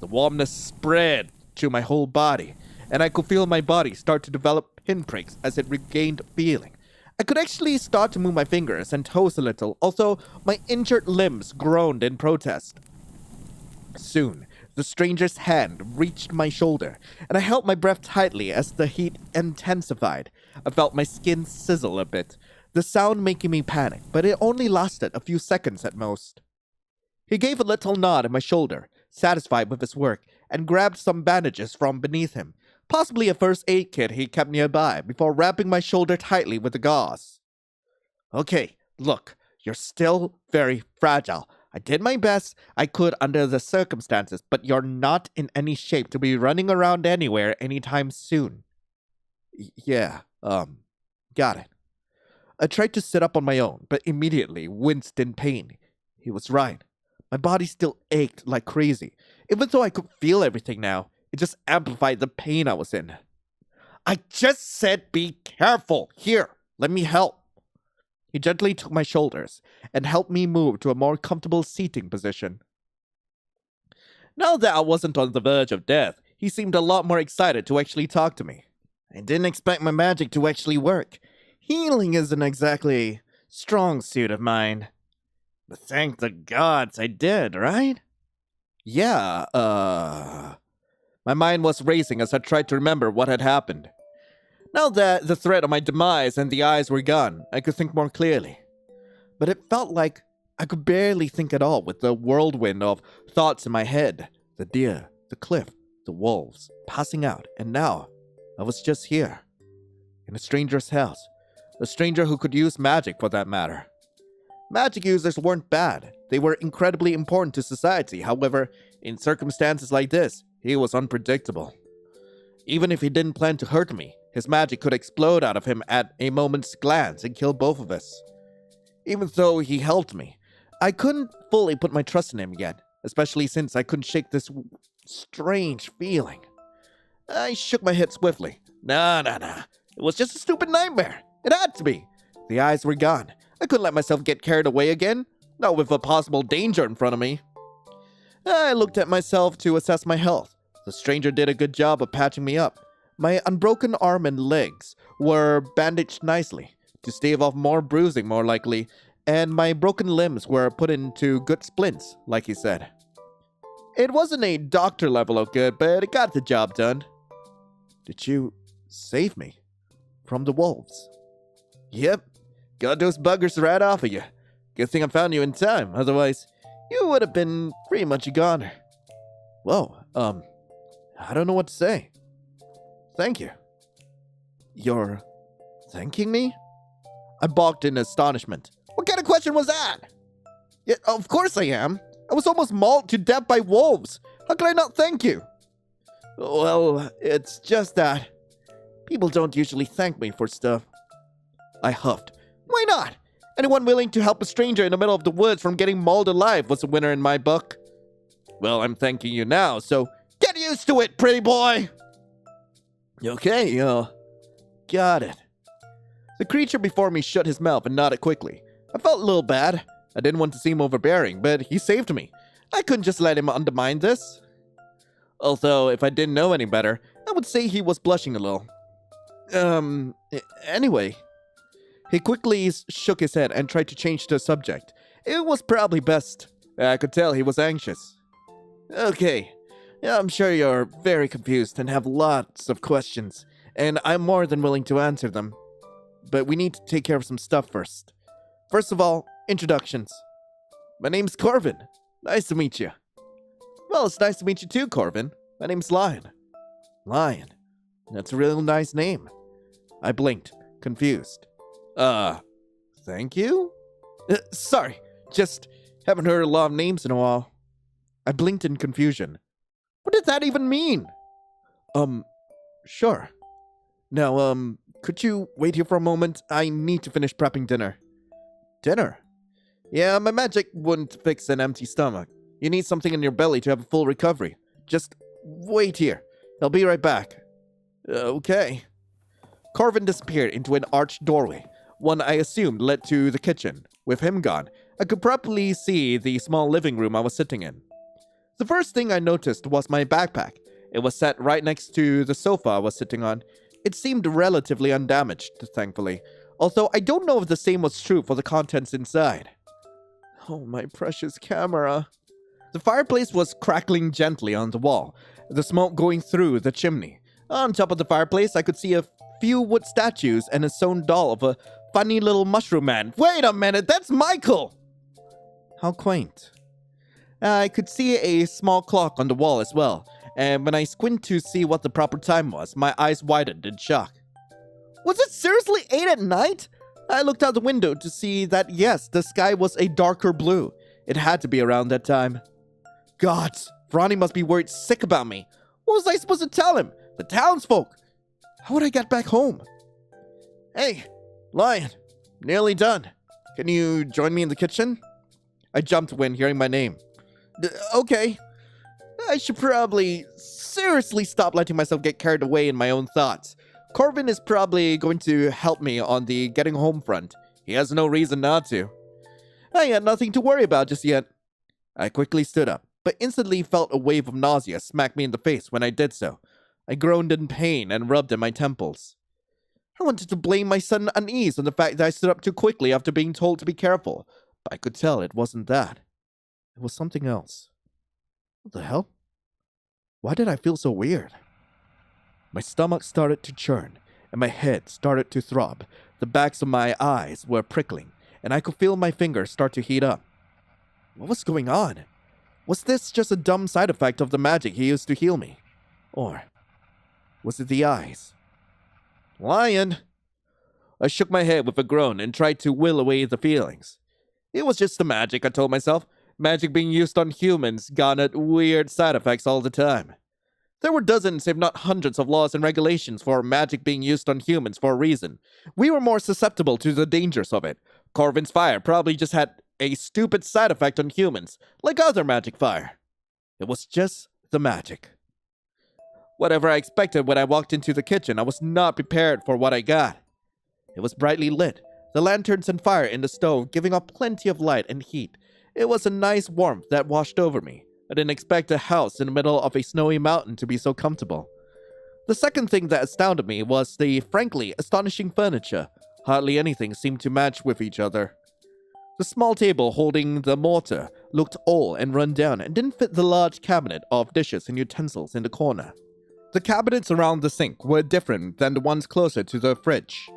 A: The warmness spread to my whole body, and I could feel my body start to develop pinpricks as it regained feeling. I could actually start to move my fingers and toes a little, although my injured limbs groaned in protest. Soon, the stranger's hand reached my shoulder, and I held my breath tightly as the heat intensified. I felt my skin sizzle a bit, the sound making me panic, but it only lasted a few seconds at most. He gave a little nod at my shoulder, satisfied with his work, and grabbed some bandages from beneath him, possibly a first aid kit he kept nearby, before wrapping my shoulder tightly with the gauze. Okay, look, you're still very fragile. I did my best I could under the circumstances, but you're not in any shape to be running around anywhere anytime soon. Got it. I tried to sit up on my own, but immediately winced in pain. He was right. My body still ached like crazy. Even though I could feel everything now, it just amplified the pain I was in. I just said be careful. Here, let me help. He gently took my shoulders and helped me move to a more comfortable seating position. Now that I wasn't on the verge of death, he seemed a lot more excited to actually talk to me. I didn't expect my magic to actually work. Healing isn't exactly a strong suit of mine. But thank the gods I did, right? Yeah, My mind was racing as I tried to remember what had happened. Now that the threat of my demise and the eyes were gone, I could think more clearly. But it felt like I could barely think at all with the whirlwind of thoughts in my head. The deer, the cliff, the wolves, passing out, and now I was just here. In a stranger's house. A stranger who could use magic for that matter. Magic users weren't bad. They were incredibly important to society. However, in circumstances like this, he was unpredictable. Even if he didn't plan to hurt me, his magic could explode out of him at a moment's glance and kill both of us. Even though he helped me, I couldn't fully put my trust in him yet, especially since I couldn't shake this strange feeling. I shook my head swiftly. Nah. It was just a stupid nightmare. It had to be. The eyes were gone. I couldn't let myself get carried away again, not with a possible danger in front of me. I looked at myself to assess my health. The stranger did a good job of patching me up. My unbroken arm and legs were bandaged nicely, to stave off more bruising more likely, and my broken limbs were put into good splints, like he said. It wasn't a doctor level of good, but it got the job done. Did you save me? From the wolves? Yep. Got those buggers right off of you. Good thing I found you in time, otherwise you would have been pretty much a goner. Whoa, I don't know what to say. Thank you. You're thanking me? I balked in astonishment. What kind of question was that? Yeah, of course I am. I was almost mauled to death by wolves. How could I not thank you? Well, it's just that people don't usually thank me for stuff. I huffed. Why not? Anyone willing to help a stranger in the middle of the woods from getting mauled alive was a winner in my book. Well, I'm thanking you now, so get used to it, pretty boy! Okay, got it. The creature before me shut his mouth and nodded quickly. I felt a little bad. I didn't want to seem overbearing, but he saved me. I couldn't just let him undermine this. Although, if I didn't know any better, I would say he was blushing a little. Anyway. He quickly shook his head and tried to change the subject. It was probably best. I could tell he was anxious. Okay. I'm sure you're very confused and have lots of questions, and I'm more than willing to answer them. But we need to take care of some stuff first. First of all, introductions. My name's Corvin. Nice to meet you. Well, it's nice to meet you too, Corvin. My name's Lion. Lion. That's a really nice name. I blinked, confused. Thank you? Sorry, just haven't heard a lot of names in a while. I blinked in confusion. What did that even mean? Sure. Now, could you wait here for a moment? I need to finish prepping dinner. Dinner? Yeah, my magic wouldn't fix an empty stomach. You need something in your belly to have a full recovery. Just wait here. I'll be right back. Okay. Corvin disappeared into an arched doorway, one I assumed led to the kitchen. With him gone, I could properly see the small living room I was sitting in. The first thing I noticed was my backpack. It was set right next to the sofa I was sitting on. It seemed relatively undamaged, thankfully, although I don't know if the same was true for the contents inside. Oh, my precious camera. The fireplace was crackling gently on the wall, the smoke going through the chimney. On top of the fireplace, I could see a few wood statues and a sewn doll of a funny little mushroom man. Wait a minute, that's Michael! How quaint. I could see a small clock on the wall as well, and when I squinted to see what the proper time was, my eyes widened in shock. Was it seriously 8 at night? I looked out the window to see that, yes, the sky was a darker blue. It had to be around that time. Gods, Ronnie must be worried sick about me. What was I supposed to tell him? The townsfolk. How would I get back home? Hey, Lion, nearly done. Can you join me in the kitchen? I jumped when hearing my name. Okay. I should probably seriously stop letting myself get carried away in my own thoughts. Corvin is probably going to help me on the getting home front. He has no reason not to. I had nothing to worry about just yet. I quickly stood up, but instantly felt a wave of nausea smack me in the face when I did so. I groaned in pain and rubbed at my temples. I wanted to blame my sudden unease on the fact that I stood up too quickly after being told to be careful, but I could tell it wasn't that. It was something else. What the hell? Why did I feel so weird? My stomach started to churn, and my head started to throb. The backs of my eyes were prickling, and I could feel my fingers start to heat up. What was going on? Was this just a dumb side effect of the magic he used to heal me? Or was it the eyes? Lion! I shook my head with a groan and tried to will away the feelings. It was just the magic, I told myself. Magic being used on humans garnered weird side effects all the time. There were dozens, if not hundreds, of laws and regulations for magic being used on humans for a reason. We were more susceptible to the dangers of it. Corvin's fire probably just had a stupid side effect on humans, like other magic fire. It was just the magic. Whatever I expected when I walked into the kitchen, I was not prepared for what I got. It was brightly lit, the lanterns and fire in the stove giving off plenty of light and heat. It was a nice warmth that washed over me. I didn't expect a house in the middle of a snowy mountain to be so comfortable. The second thing that astounded me was the frankly astonishing furniture. Hardly anything seemed to match with each other. The small table holding the mortar looked old and run down and didn't fit the large cabinet of dishes and utensils in the corner. The cabinets around the sink were different than the ones closer to the fridge.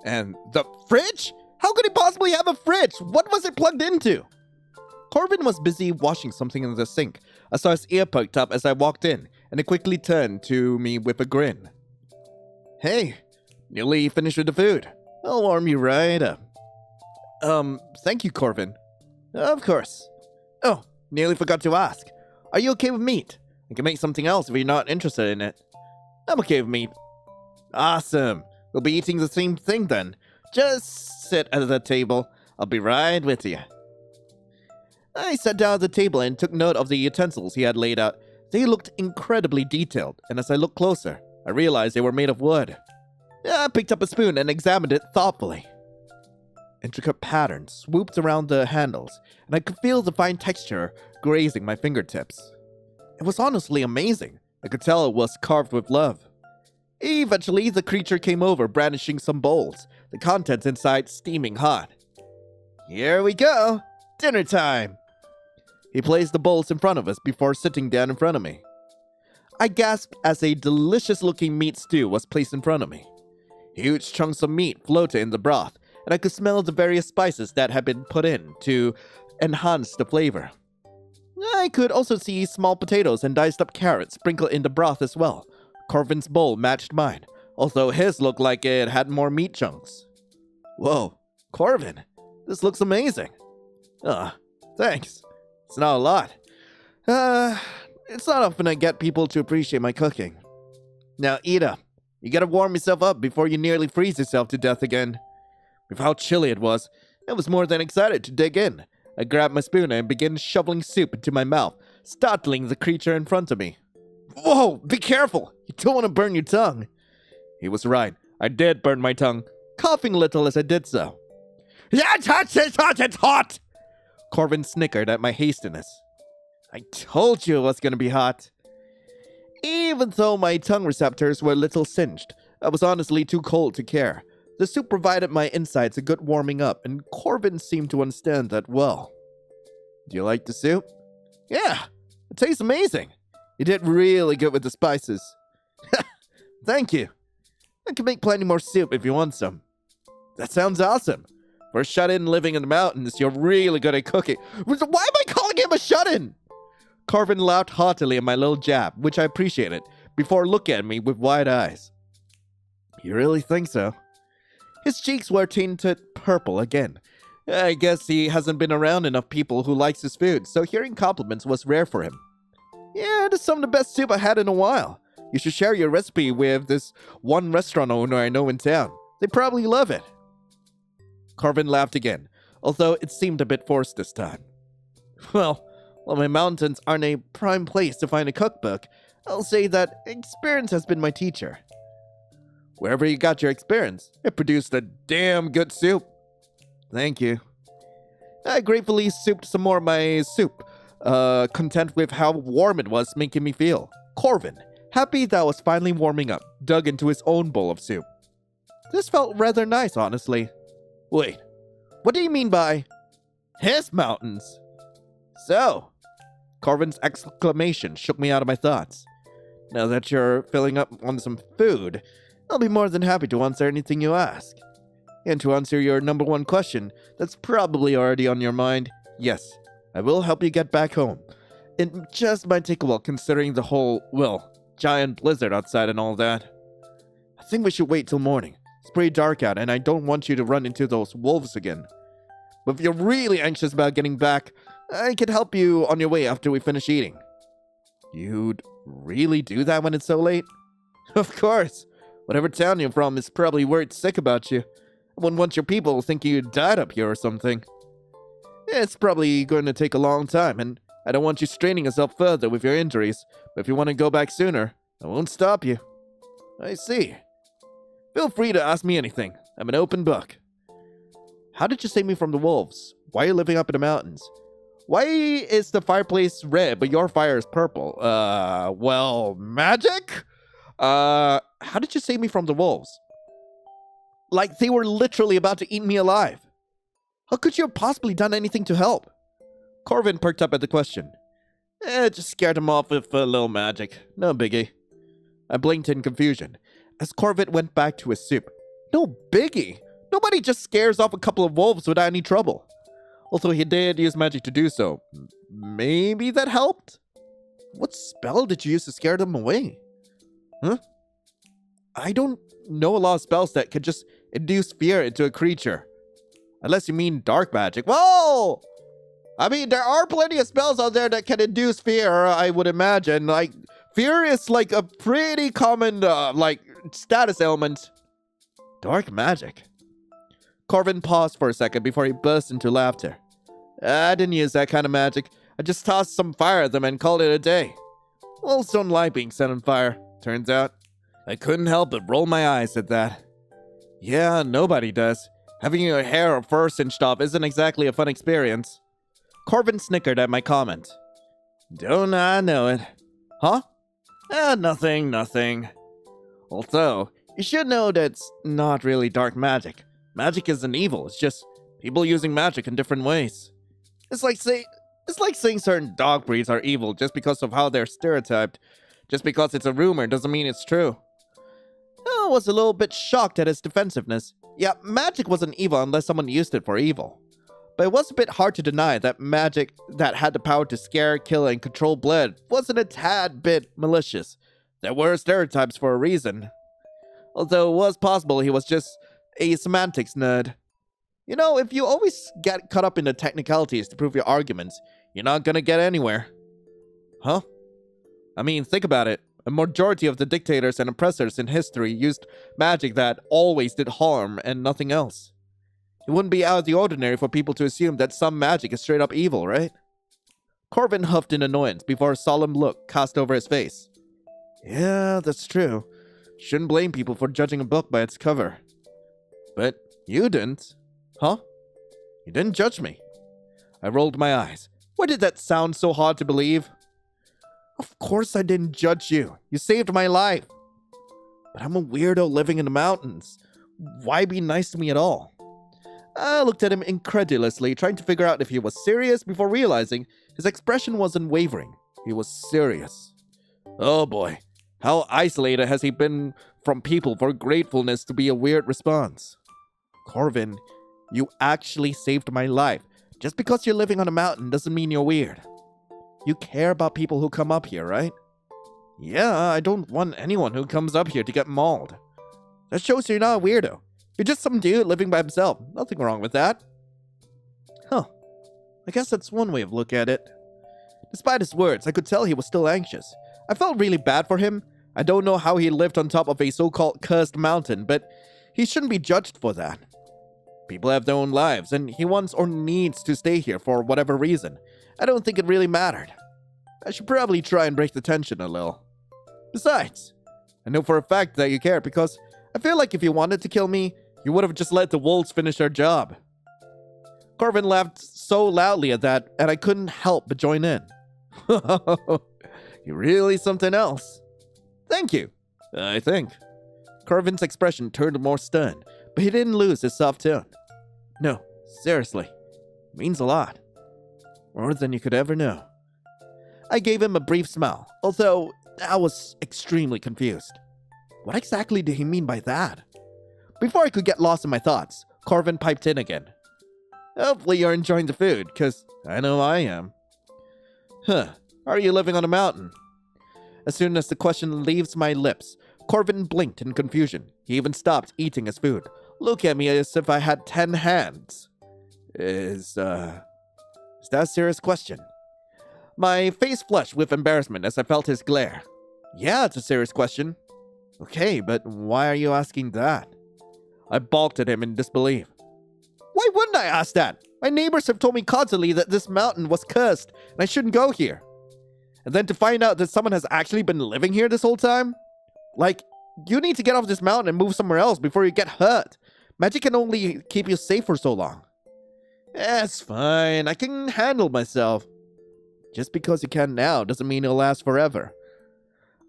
A: And the fridge? How could he possibly have a fridge? What was it plugged into? Corvin was busy washing something in the sink. I saw his ear perked up as I walked in, and he quickly turned to me with a grin. Hey, nearly finished with the food. I'll warm you right up. Thank you, Corvin. Of course. Oh, nearly forgot to ask. Are you okay with meat? I can make something else if you're not interested in it. I'm okay with meat. Awesome. We'll be eating the same thing then. Just sit at the table. I'll be right with you. I sat down at the table and took note of the utensils he had laid out. They looked incredibly detailed, and as I looked closer, I realized they were made of wood. I picked up a spoon and examined it thoughtfully. Intricate patterns swooped around the handles, and I could feel the fine texture grazing my fingertips. It was honestly amazing. I could tell it was carved with love. Eventually, the creature came over, brandishing some bowls, the contents inside steaming hot. Here we go! Dinner time! He placed the bowls in front of us before sitting down in front of me. I gasped as a delicious-looking meat stew was placed in front of me. Huge chunks of meat floated in the broth, and I could smell the various spices that had been put in to enhance the flavor. I could also see small potatoes and diced-up carrots sprinkled in the broth as well. Corvin's bowl matched mine, although his looked like it had more meat chunks. Whoa, Corvin, this looks amazing. Thanks. It's not a lot. It's not often I get people to appreciate my cooking. Now eat up. You gotta warm yourself up before you nearly freeze yourself to death again. With how chilly it was, I was more than excited to dig in. I grabbed my spoon and began shoveling soup into my mouth, startling the creature in front of me. Whoa, be careful! You don't want to burn your tongue. He was right. I did burn my tongue, coughing a little as I did so. It's hot! Corvin snickered at my hastiness. I told you it was gonna be hot. Even though my tongue receptors were a little singed, I was honestly too cold to care. The soup provided my insides a good warming up, and Corvin seemed to understand that well. Do you like the soup? Yeah, it tastes amazing. You did really good with the spices. Thank you. I can make plenty more soup if you want some. That sounds awesome. For a shut-in living in the mountains, you're really good at cooking. Why am I calling him a shut-in? Corvin laughed heartily at my little jab, which I appreciated, before looking at me with wide eyes. You really think so? His cheeks were tinted purple again. I guess he hasn't been around enough people who likes his food, so hearing compliments was rare for him. Yeah, this is some of the best soup I had in a while. You should share your recipe with this one restaurant owner I know in town. They probably love it. Corvin laughed again, although it seemed a bit forced this time. Well, While my mountains aren't a prime place to find a cookbook, I'll say that experience has been my teacher. Wherever you got your experience, it produced a damn good soup. Thank you. I gratefully souped some more of my soup, content with how warm it was making me feel. Corvin, happy that I was finally warming up, dug into his own bowl of soup. This felt rather nice, honestly. Wait, what do you mean by his mountains? So, Corvin's exclamation shook me out of my thoughts. Now that you're filling up on some food, I'll be more than happy to answer anything you ask. And to answer your number one question, that's probably already on your mind, yes, I will help you get back home. It just might take a while considering the whole, well, giant blizzard outside and all that. I think we should wait till morning. It's pretty dark out and I don't want you to run into those wolves again. But if you're really anxious about getting back, I can help you on your way after we finish eating. You'd really do that when it's so late? Of course. Whatever town you're from is probably worried sick about you. I wouldn't want your people to think you died up here or something. It's probably going to take a long time, and I don't want you straining yourself further with your injuries, but if you want to go back sooner, I won't stop you. I see. Feel free to ask me anything. I'm an open book. How did you save me from the wolves? Why are you living up in the mountains? Why is the fireplace red, but your fire is purple? Well, magic? How did you save me from the wolves? Like they were literally about to eat me alive. How could you have possibly done anything to help? Corvin perked up at the question. Just scared him off with a little magic. No biggie. I blinked in confusion as Corvin went back to his soup. No biggie. Nobody just scares off a couple of wolves without any trouble. Although he did use magic to do so. Maybe that helped? What spell did you use to scare them away? Huh? I don't know a lot of spells that could just induce fear into a creature. Unless you mean dark magic. Whoa! I mean, there are plenty of spells out there that can induce fear, I would imagine. Like, fear is like a pretty common, status element. Dark magic. Corvin paused for a second before he burst into laughter. I didn't use that kind of magic. I just tossed some fire at them and called it a day. Wolves don't like being set on fire, turns out. I couldn't help but roll my eyes at that. Yeah, nobody does. Having your hair or fur cinched off isn't exactly a fun experience. Corvin snickered at my comment. Don't I know it? Huh? Nothing. Also, you should know that's not really dark magic. Magic isn't evil, it's just people using magic in different ways. It's like saying certain dog breeds are evil just because of how they're stereotyped. Just because it's a rumor doesn't mean it's true. I was a little bit shocked at his defensiveness. Yeah, magic wasn't evil unless someone used it for evil. But it was a bit hard to deny that magic that had the power to scare, kill, and control blood wasn't a tad bit malicious. There were stereotypes for a reason. Although it was possible he was just a semantics nerd. You know, if you always get caught up in the technicalities to prove your arguments, you're not gonna get anywhere. Huh? I mean, think about it. A majority of the dictators and oppressors in history used magic that always did harm and nothing else. It wouldn't be out of the ordinary for people to assume that some magic is straight up evil, right? Corvin huffed in annoyance before a solemn look cast over his face. Yeah, that's true. Shouldn't blame people for judging a book by its cover. But you didn't. Huh? You didn't judge me. I rolled my eyes. Why did that sound so hard to believe? Of course I didn't judge you. You saved my life. But I'm a weirdo living in the mountains. Why be nice to me at all? I looked at him incredulously, trying to figure out if he was serious before realizing his expression wasn't wavering. He was serious. Oh boy, how isolated has he been from people for gratefulness to be a weird response? Corvin, you actually saved my life. Just because you're living on a mountain doesn't mean you're weird. You care about people who come up here, right? Yeah, I don't want anyone who comes up here to get mauled. That shows you're not a weirdo. You're just some dude living by himself. Nothing wrong with that. Huh. I guess that's one way of looking at it. Despite his words, I could tell he was still anxious. I felt really bad for him. I don't know how he lived on top of a so-called cursed mountain, but he shouldn't be judged for that. People have their own lives, and he wants or needs to stay here for whatever reason. I don't think it really mattered. I should probably try and break the tension a little. Besides, I know for a fact that you care because I feel like if you wanted to kill me, you would have just let the wolves finish their job. Corvin laughed so loudly at that, and I couldn't help but join in. You're really something else. Thank you, I think. Corvin's expression turned more stern, but he didn't lose his soft tone. No, seriously, it means a lot. More than you could ever know. I gave him a brief smile, although I was extremely confused. What exactly did he mean by that? Before I could get lost in my thoughts, Corvin piped in again. Hopefully you're enjoying the food, because I know I am. Are you living on a mountain? As soon as the question leaves my lips, Corvin blinked in confusion. He even stopped eating his food, looking at me as if I had 10 hands. Is that a serious question? My face flushed with embarrassment as I felt his glare. Yeah, it's a serious question. Okay, but why are you asking that? I balked at him in disbelief. Why wouldn't I ask that? My neighbors have told me constantly that this mountain was cursed and I shouldn't go here. And then to find out that someone has actually been living here this whole time? Like, you need to get off this mountain and move somewhere else before you get hurt. Magic can only keep you safe for so long. It's fine, I can handle myself. Just because you can now doesn't mean it'll last forever.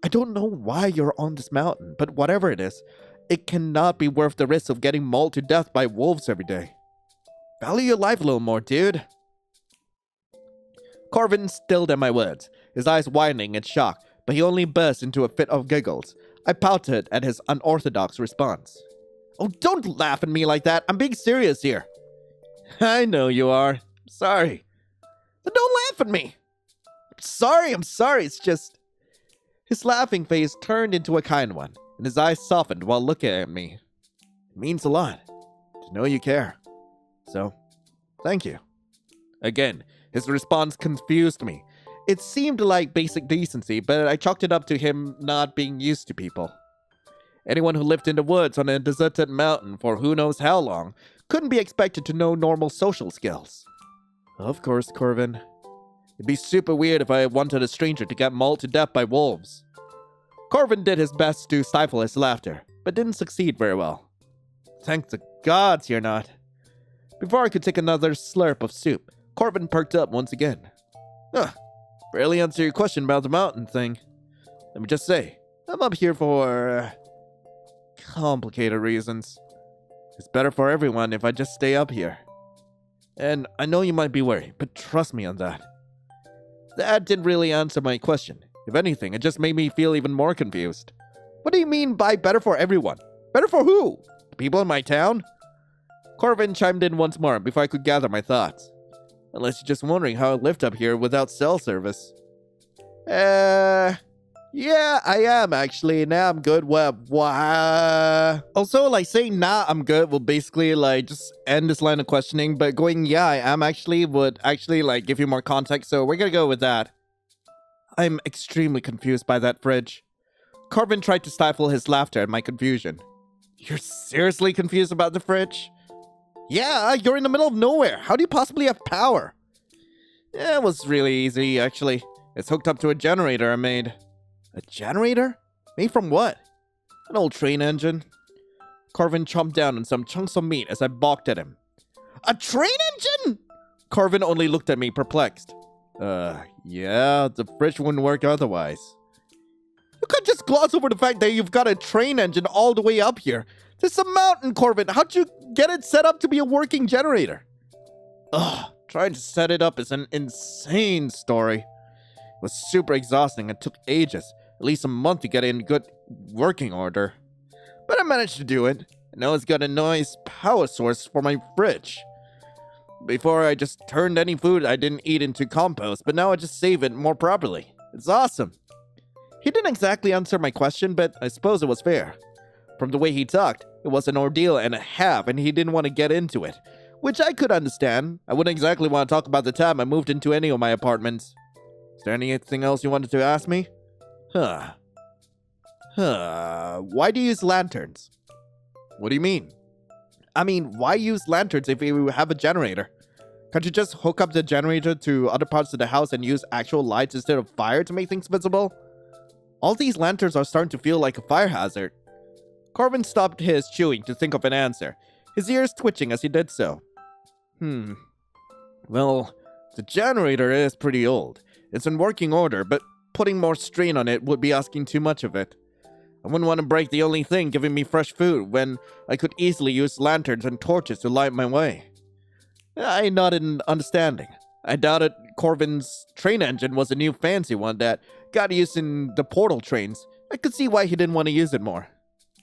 A: I don't know why you're on this mountain, but whatever it is, it cannot be worth the risk of getting mauled to death by wolves every day. Value your life a little more, dude. Corvin stilled at my words, his eyes widening in shock, but he only burst into a fit of giggles. I pouted at his unorthodox response. Oh, don't laugh at me like that. I'm being serious here. I know you are. Sorry. But don't laugh at me. I'm sorry. It's just... His laughing face turned into a kind one, and his eyes softened while looking at me. It means a lot to know you care. So, thank you. Again, his response confused me. It seemed like basic decency, but I chalked it up to him not being used to people. Anyone who lived in the woods on a deserted mountain for who knows how long couldn't be expected to know normal social skills. Of course, Corvin. It'd be super weird if I wanted a stranger to get mauled to death by wolves. Corvin did his best to stifle his laughter, but didn't succeed very well. Thank the gods you're not. Before I could take another slurp of soup, Corvin perked up once again. Barely answer your question about the mountain thing. Let me just say, I'm up here for... complicated reasons. It's better for everyone if I just stay up here. And I know you might be worried, but trust me on that. That didn't really answer my question. If anything, it just made me feel even more confused. What do you mean by better for everyone? Better for who? The people in my town? Corvin chimed in once more before I could gather my thoughts. Unless you're just wondering how I lived up here without cell service. Yeah, I am actually. Nah, I'm good. Also, like, saying nah, I'm good will basically, like, just end this line of questioning. But going, yeah, I am actually, would actually, like, give you more context. So we're gonna go with that. I'm extremely confused by that fridge. Corvin tried to stifle his laughter at my confusion. You're seriously confused about the fridge? Yeah, you're in the middle of nowhere. How do you possibly have power? Yeah, it was really easy, actually. It's hooked up to a generator I made. A generator? Made from what? An old train engine. Corvin chomped down on some chunks of meat as I balked at him. A train engine? Corvin only looked at me perplexed. Yeah, the fridge wouldn't work otherwise. You could just gloss over the fact that you've got a train engine all the way up here. This is a mountain, Corvin. How'd you get it set up to be a working generator? Trying to set it up is an insane story. It was super exhausting and took ages. At least a month to get it in good working order. But I managed to do it. And now it's got a nice power source for my fridge. Before I just turned any food I didn't eat into compost, but now I just save it more properly. It's awesome. He didn't exactly answer my question, but I suppose it was fair. From the way he talked, it was an ordeal and a half, and he didn't want to get into it. Which I could understand. I wouldn't exactly want to talk about the time I moved into any of my apartments. Is there anything else you wanted to ask me? Why do you use lanterns? What do you mean? I mean, why use lanterns if you have a generator? Can't you just hook up the generator to other parts of the house and use actual lights instead of fire to make things visible? All these lanterns are starting to feel like a fire hazard. Corvin stopped his chewing to think of an answer, his ears twitching as he did so. Well, the generator is pretty old. It's in working order, but putting more strain on it would be asking too much of it. I wouldn't want to break the only thing giving me fresh food when I could easily use lanterns and torches to light my way. I nodded in understanding. I doubted Corvin's train engine was a new fancy one that got used in the portal trains. I could see why he didn't want to use it more.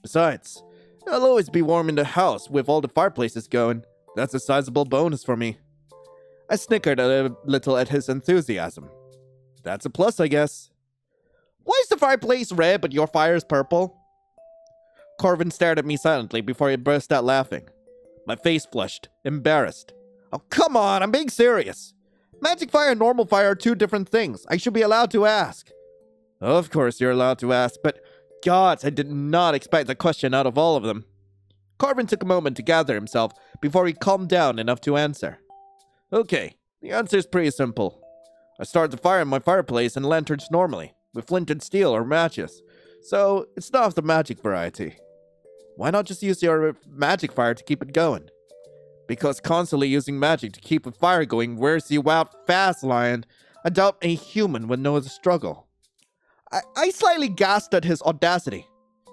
A: Besides, I'll always be warm in the house with all the fireplaces going. That's a sizable bonus for me. I snickered a little at his enthusiasm. That's a plus, I guess. Why is the fireplace red but your fire is purple? Corvin stared at me silently before he burst out laughing. My face flushed, embarrassed. Oh, come on, I'm being serious. Magic fire and normal fire are two different things. I should be allowed to ask. Of course you're allowed to ask, but gods, I did not expect a question out of all of them. Corvin took a moment to gather himself before he calmed down enough to answer. Okay, the answer is pretty simple. I start the fire in my fireplace and lanterns normally, with flint and steel or matches, so it's not of the magic variety. Why not just use your magic fire to keep it going? Because constantly using magic to keep a fire going wears you out fast, Lion. I doubt a human would know the struggle. I slightly gasped at his audacity.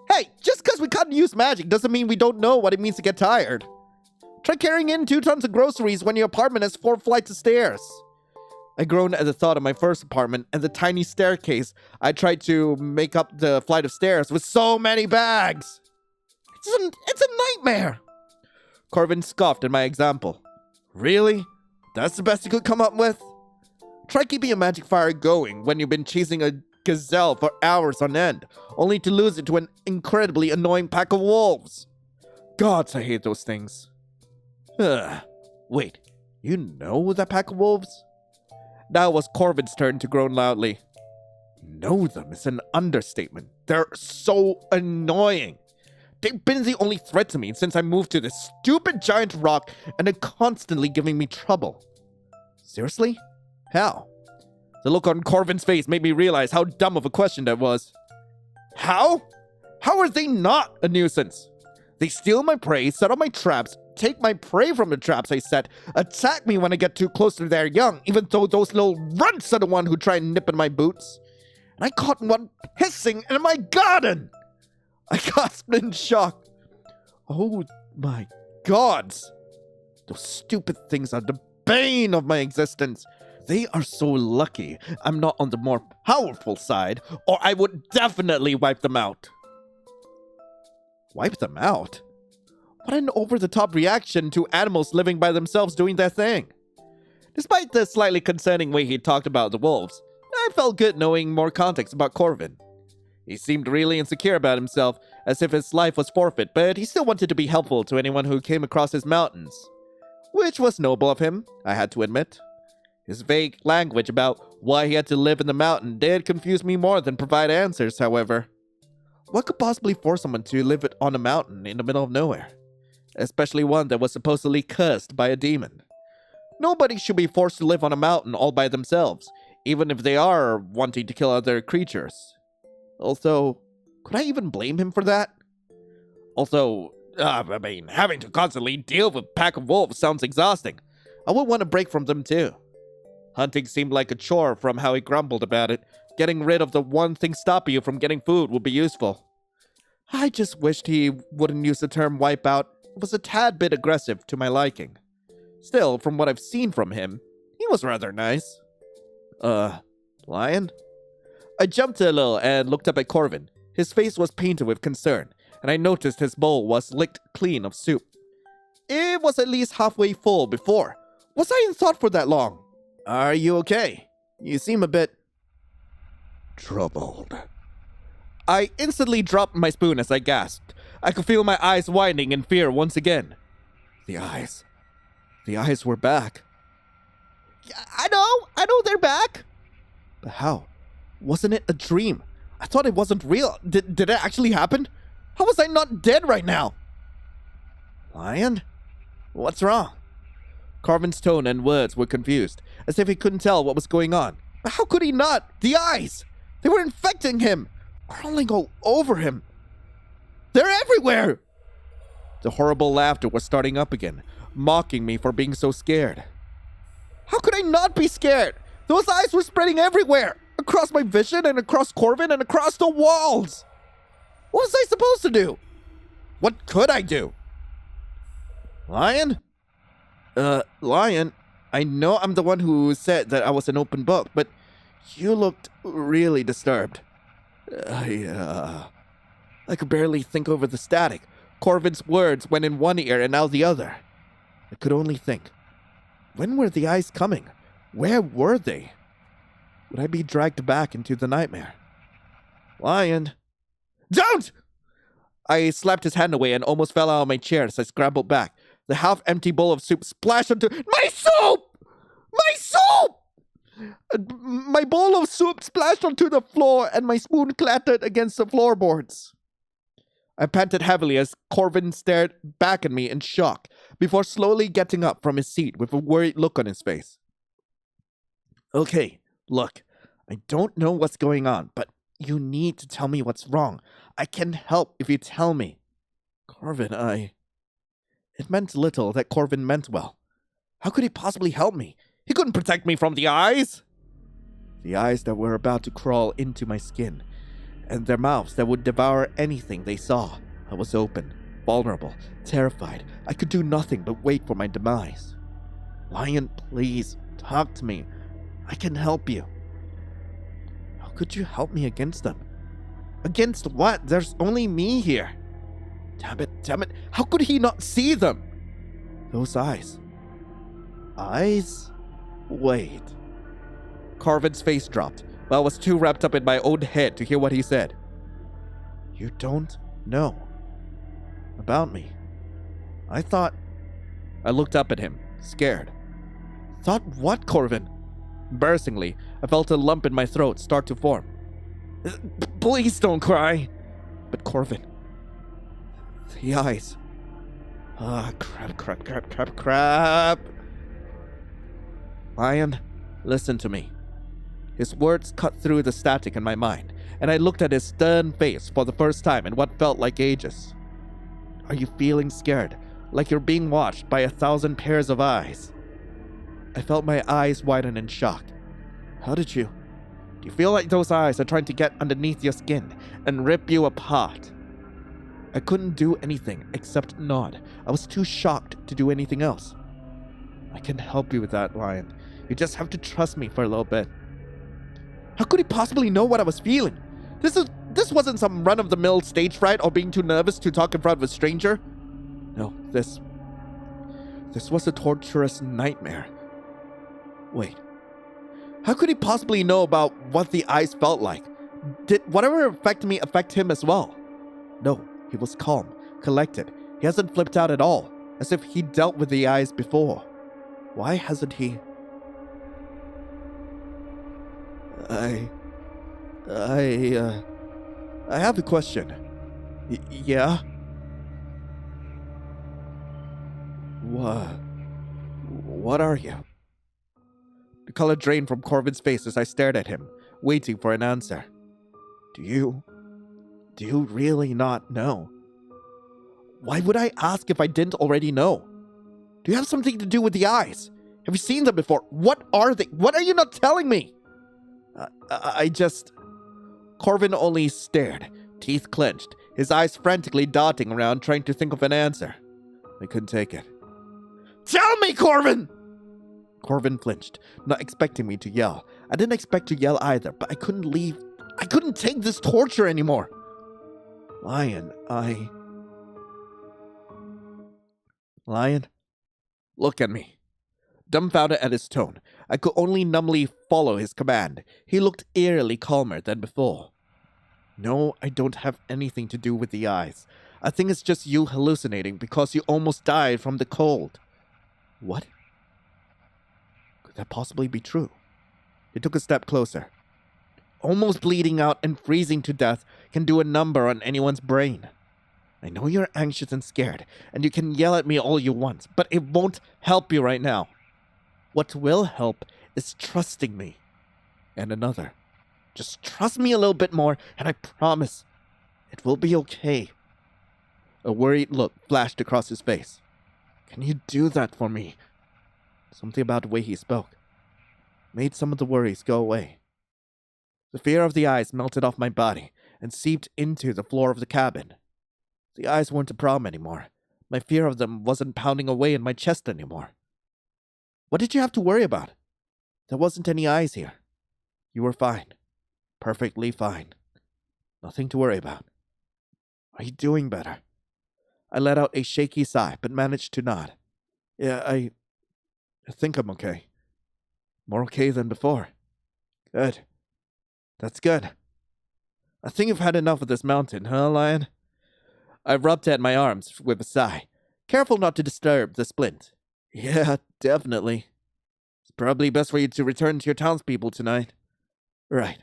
A: Hey, just because we can't use magic doesn't mean we don't know what it means to get tired. Try carrying in 2 tons of groceries when your apartment has 4 flights of stairs. I groaned at the thought of my first apartment and the tiny staircase I tried to make up the flight of stairs with so many bags. It's a nightmare. Corvin scoffed at my example. Really? That's the best you could come up with? Try keeping a magic fire going when you've been chasing a gazelle for hours on end, only to lose it to an incredibly annoying pack of wolves. Gods, I hate those things. Wait, you know that pack of wolves? Now it was Corvin's turn to groan loudly. Know them is an understatement. They're so annoying. They've been the only threat to me since I moved to this stupid giant rock and are constantly giving me trouble. Seriously? How? The look on Corvin's face made me realize how dumb of a question that was. How? How are they not a nuisance? They steal my prey, set up my traps, take my prey from the traps I set, attack me when I get too close to their young, even though those little runts are the one who try and nip at my boots. And I caught one hissing in my garden! I gasped in shock. Oh my gods! Those stupid things are the bane of my existence. They are so lucky I'm not on the more powerful side, or I would definitely wipe them out. Wipe them out? What an over-the-top reaction to animals living by themselves doing their thing. Despite the slightly concerning way he talked about the wolves, I felt good knowing more context about Corvin. He seemed really insecure about himself, as if his life was forfeit, but he still wanted to be helpful to anyone who came across his mountains. Which was noble of him, I had to admit. His vague language about why he had to live in the mountain did confuse me more than provide answers, however. What could possibly force someone to live on a mountain in the middle of nowhere? Especially one that was supposedly cursed by a demon. Nobody should be forced to live on a mountain all by themselves, even if they are wanting to kill other creatures. Also, could I even blame him for that? Having to constantly deal with a pack of wolves sounds exhausting. I would want a break from them too. Hunting seemed like a chore from how he grumbled about it. Getting rid of the one thing stopping you from getting food would be useful. I just wished he wouldn't use the term wipeout. It was a tad bit aggressive to my liking. Still, from what I've seen from him, he was rather nice. Lion? I jumped a little and looked up at Corvin. His face was painted with concern, and I noticed his bowl was licked clean of soup. It was at least halfway full before. Was I in thought for that long? Are you okay? You seem a bit troubled. I instantly dropped my spoon as I gasped. I could feel my eyes widening in fear once again. The eyes were back. I know they're back. But how? Wasn't it a dream? I thought it wasn't real. Did it actually happen? How was I not dead right now? Lion? What's wrong? Carvin's tone and words were confused, as if he couldn't tell what was going on. But how could he not? The eyes! They were infecting him! Crawling all over him! They're everywhere! The horrible laughter was starting up again, mocking me for being so scared. How could I not be scared? Those eyes were spreading everywhere! Across my vision and across Corvin and across the walls! What was I supposed to do? What could I do? Lion? Lion, I know I'm the one who said that I was an open book, but you looked really disturbed. I could barely think over the static. Corvin's words went in one ear and out the other. I could only think. When were the eyes coming? Where were they? Would I be dragged back into the nightmare? Lion. Don't! I slapped his hand away and almost fell out of my chair as I scrambled back. The half-empty bowl of soup splashed onto... My soup! My soup! My bowl of soup splashed onto the floor and my spoon clattered against the floorboards. I panted heavily as Corvin stared back at me in shock before slowly getting up from his seat with a worried look on his face. Okay, look, I don't know what's going on, but you need to tell me what's wrong. I can help if you tell me. Corvin, It meant little that Corvin meant well. How could he possibly help me? He couldn't protect me from the eyes! The eyes that were about to crawl into my skin, and their mouths that would devour anything they saw. I was open, vulnerable, terrified. I could do nothing but wait for my demise. Lion, please, talk to me. I can help you. How could you help me against them? Against what? There's only me here. Damn it. How could he not see them? Those eyes. Eyes? Wait. Carvin's face dropped, but I was too wrapped up in my own head to hear what he said. You don't know about me. I looked up at him, scared. Thought what, Corvin? Embarrassingly, I felt a lump in my throat start to form. Please don't cry. But Corvin, the eyes. Crap. Lion, listen to me. His words cut through the static in my mind, and I looked at his stern face for the first time in what felt like ages. Are you feeling scared, like you're being watched by 1,000 pairs of eyes? I felt my eyes widen in shock. How did you? Do you feel like those eyes are trying to get underneath your skin and rip you apart? I couldn't do anything except nod. I was too shocked to do anything else. I can help you with that, Lion. You just have to trust me for a little bit. How could he possibly know what I was feeling? This wasn't some run-of-the-mill stage fright or being too nervous to talk in front of a stranger. No, this was a torturous nightmare. Wait. How could he possibly know about what the eyes felt like? Did whatever affected me affect him as well? No, he was calm, collected. He hasn't flipped out at all, as if he dealt with the eyes before. Why hasn't he? I have a question. Yeah? What are you? The color drained from Corvin's face as I stared at him, waiting for an answer. Do you really not know? Why would I ask if I didn't already know? Do you have something to do with the eyes? Have you seen them before? What are they? What are you not telling me? Corvin only stared, teeth clenched, his eyes frantically darting around trying to think of an answer. I couldn't take it. Tell me, Corvin! Corvin flinched, not expecting me to yell. I didn't expect to yell either, but I couldn't leave. I couldn't take this torture anymore. Lion, look at me. Dumbfounded at his tone, I could only numbly follow his command. He looked eerily calmer than before. No, I don't have anything to do with the eyes. I think it's just you hallucinating because you almost died from the cold. What? Could that possibly be true? He took a step closer. Almost bleeding out and freezing to death can do a number on anyone's brain. I know you're anxious and scared, and you can yell at me all you want, but it won't help you right now. What will help is trusting me. And another. Just trust me a little bit more, and I promise it will be okay. A worried look flashed across his face. Can you do that for me? Something about the way he spoke made some of the worries go away. The fear of the eyes melted off my body and seeped into the floor of the cabin. The eyes weren't a problem anymore. My fear of them wasn't pounding away in my chest anymore. What did you have to worry about? There wasn't any eyes here. You were fine. Perfectly fine. Nothing to worry about. Are you doing better? I let out a shaky sigh, but managed to nod. Yeah, I think I'm okay. More okay than before. Good. That's good. I think you've had enough of this mountain, huh, Lion? I rubbed at my arms with a sigh, careful not to disturb the splint. Yeah, definitely. It's probably best for you to return to your townspeople tonight. Right.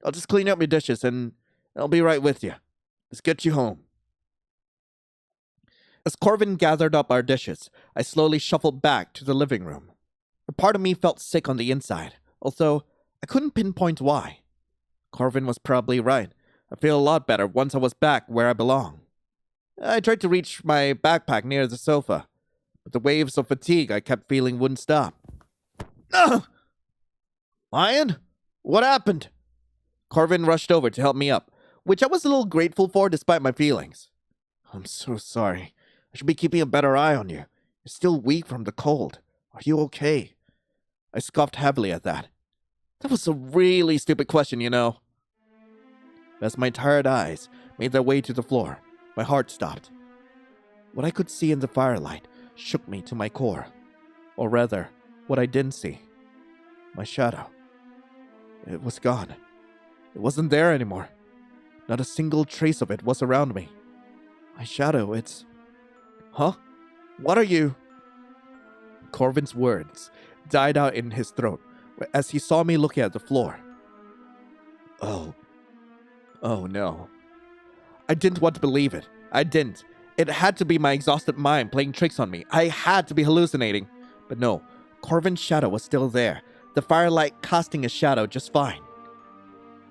A: I'll just clean up your dishes and I'll be right with you. Let's get you home. As Corvin gathered up our dishes, I slowly shuffled back to the living room. A part of me felt sick on the inside, although I couldn't pinpoint why. Corvin was probably right. I feel a lot better once I was back where I belong. I tried to reach my backpack near the sofa, but the waves of fatigue I kept feeling wouldn't stop. Ugh! Lion? What happened? Corvin rushed over to help me up, which I was a little grateful for despite my feelings. I'm so sorry. I should be keeping a better eye on you. You're still weak from the cold. Are you okay? I scoffed heavily at that. That was a really stupid question, you know. As my tired eyes made their way to the floor, my heart stopped. What I could see in the firelight shook me to my core. Or rather, what I didn't see. My shadow. It was gone. It wasn't there anymore. Not a single trace of it was around me. My shadow, it's... Huh? What are you? Corvin's words died out in his throat as he saw me looking at the floor. Oh no. I didn't want to believe it. I didn't. It had to be my exhausted mind playing tricks on me. I had to be hallucinating. But no, Corvin's shadow was still there, the firelight casting a shadow just fine.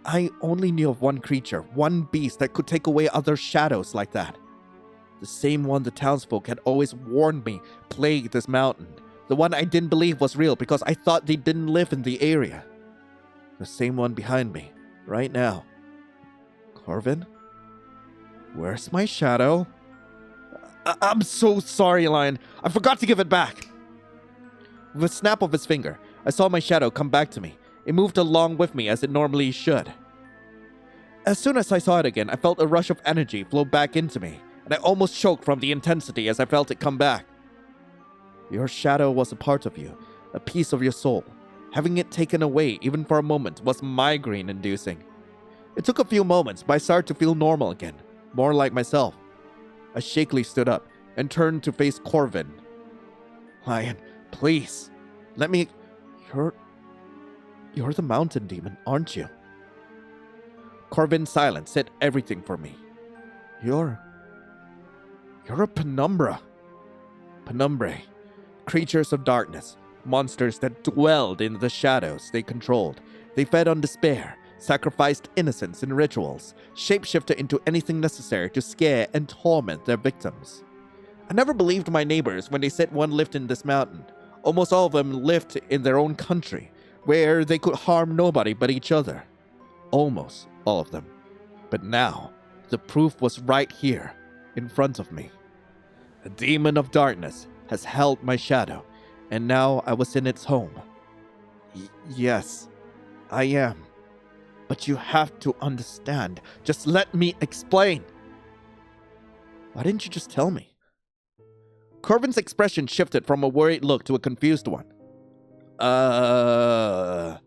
A: I only knew of one creature, one beast that could take away other shadows like that. The same one the townsfolk had always warned me plagued this mountain. The one I didn't believe was real because I thought they didn't live in the area. The same one behind me, right now. Corvin? Where's my shadow? I'm so sorry, Lion. I forgot to give it back. With a snap of his finger, I saw my shadow come back to me. It moved along with me as it normally should. As soon as I saw it again, I felt a rush of energy flow back into me, and I almost choked from the intensity as I felt it come back. Your shadow was a part of you, a piece of your soul. Having it taken away, even for a moment, was migraine-inducing. It took a few moments, but I started to feel normal again, more like myself. I shakily stood up and turned to face Corvin. Lion, please, let me... You're the mountain demon, aren't you? Corvin's silence said everything for me. You're a penumbra. Penumbrae. Creatures of darkness. Monsters that dwelled in the shadows they controlled. They fed on despair, sacrificed innocence in rituals, shapeshifted into anything necessary to scare and torment their victims. I never believed my neighbors when they said one lived in this mountain. Almost all of them lived in their own country, where they could harm nobody but each other. Almost all of them. But now, the proof was right here, in front of me. A demon of darkness has held my shadow, and now I was in its home. Yes, I am. But you have to understand. Just let me explain. Why didn't you just tell me? Corvin's expression shifted from a worried look to a confused one. Huh?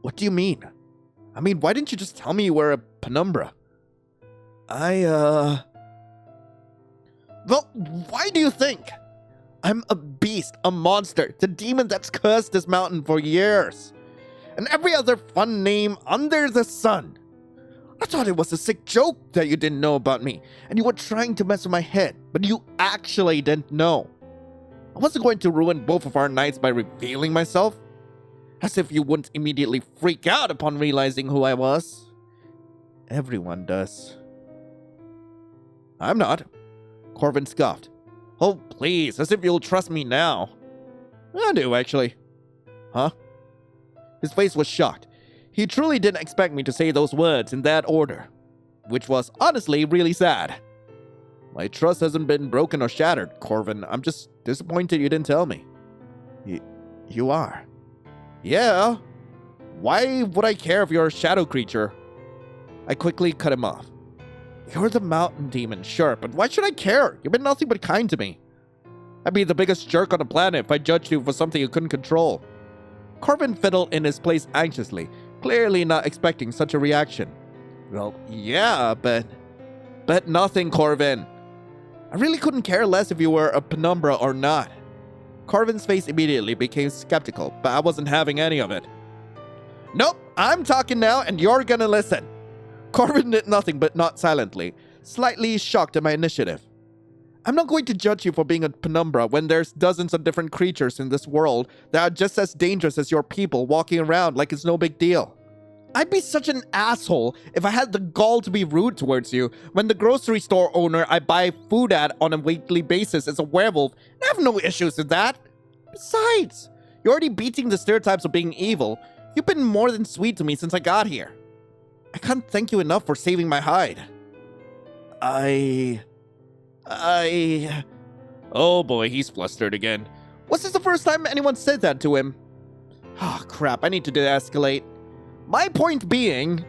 A: What do you mean? I mean, why didn't you just tell me you were a penumbra? Well, why do you think? I'm a beast, a monster, the demon that's cursed this mountain for years. And every other fun name under the sun. I thought it was a sick joke that you didn't know about me, and you were trying to mess with my head, but you actually didn't know. I wasn't going to ruin both of our nights by revealing myself. As if you wouldn't immediately freak out upon realizing who I was. Everyone does. I'm not. Corvin scoffed. Oh, please, as if you'll trust me now. I do, actually. Huh? His face was shocked. He truly didn't expect me to say those words in that order, which was honestly really sad. My trust hasn't been broken or shattered, Corvin. I'm just disappointed you didn't tell me. You are? Yeah. Why would I care if you're a shadow creature? I quickly cut him off. You're the mountain demon, sure, but why should I care? You've been nothing but kind to me. I'd be the biggest jerk on the planet if I judged you for something you couldn't control. Corvin fiddled in his place anxiously, clearly not expecting such a reaction. Well, yeah, but nothing, Corvin. I really couldn't care less if you were a penumbra or not. Corvin's face immediately became skeptical, but I wasn't having any of it. Nope, I'm talking now and you're gonna listen. Corvin did nothing but nod silently, slightly shocked at my initiative. I'm not going to judge you for being a penumbra when there's dozens of different creatures in this world that are just as dangerous as your people walking around like it's no big deal. I'd be such an asshole if I had the gall to be rude towards you when the grocery store owner I buy food at on a weekly basis is a werewolf. I have no issues with that. Besides, you're already beating the stereotypes of being evil. You've been more than sweet to me since I got here. I can't thank you enough for saving my hide. Oh boy, he's flustered again. Was this the first time anyone said that to him? Oh crap, I need to de-escalate. My point being,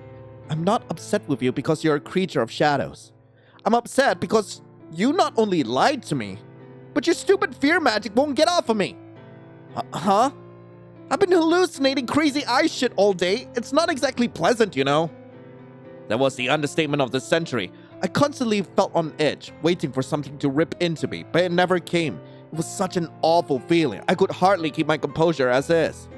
A: I'm not upset with you because you're a creature of shadows. I'm upset because you not only lied to me, but your stupid fear magic won't get off of me. Huh? I've been hallucinating crazy eye shit all day. It's not exactly pleasant, you know. That was the understatement of the century. I constantly felt on edge, waiting for something to rip into me, but it never came. It was such an awful feeling. I could hardly keep my composure as is.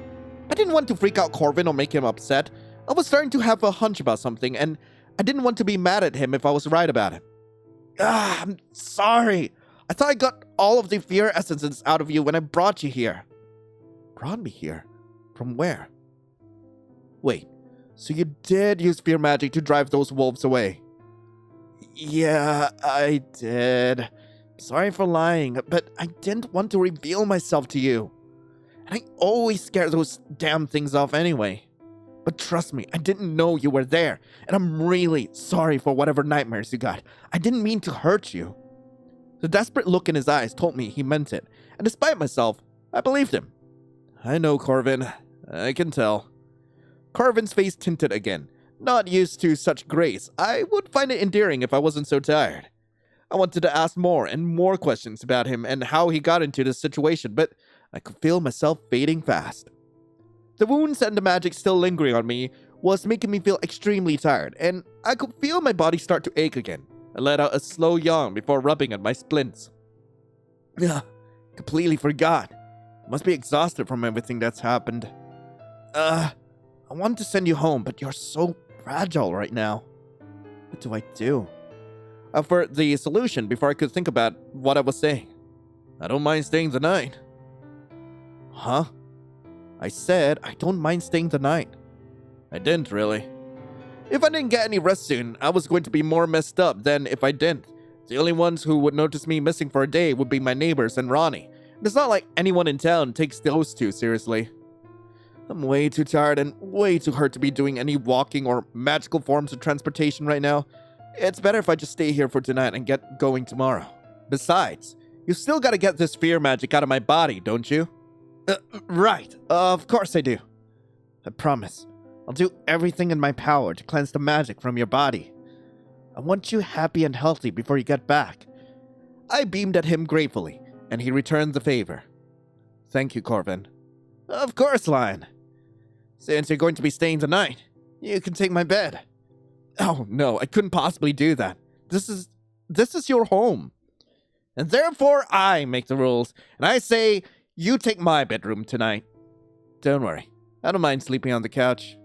A: I didn't want to freak out Corvin or make him upset. I was starting to have a hunch about something, and I didn't want to be mad at him if I was right about it. I'm sorry. I thought I got all of the fear essences out of you when I brought you here. Brought me here? From where? Wait, so you did use fear magic to drive those wolves away? Yeah, I did. Sorry for lying, but I didn't want to reveal myself to you. And I always scare those damn things off anyway. But trust me, I didn't know you were there, and I'm really sorry for whatever nightmares you got. I didn't mean to hurt you. The desperate look in his eyes told me he meant it, and despite myself, I believed him. I know, Corvin. I can tell. Corvin's face tinted again. Not used to such grace, I would find it endearing if I wasn't so tired. I wanted to ask more and more questions about him and how he got into this situation, but I could feel myself fading fast. The wounds and the magic still lingering on me was making me feel extremely tired, and I could feel my body start to ache again. I let out a slow yawn before rubbing at my splints. Completely forgot. Must be exhausted from everything that's happened. I wanted to send you home, but you're so fragile right now. What do I do? I offered the solution before I could think about what I was saying. I don't mind staying the night. Huh? I said I don't mind staying the night. I didn't really. If I didn't get any rest soon, I was going to be more messed up than if I didn't. The only ones who would notice me missing for a day would be my neighbors and Ronnie. It's not like anyone in town takes those two seriously. I'm way too tired and way too hurt to be doing any walking or magical forms of transportation right now. It's better if I just stay here for tonight and get going tomorrow. Besides, you still gotta get this fear magic out of my body, don't you? Right. Of course I do. I promise. I'll do everything in my power to cleanse the magic from your body. I want you happy and healthy before you get back. I beamed at him gratefully, and he returned the favor. Thank you, Corvin. Of course, Lion. Since you're going to be staying the night, you can take my bed. Oh, no, I couldn't possibly do that. This is your home. And therefore, I make the rules, and I say you take my bedroom tonight. Don't worry, I don't mind sleeping on the couch.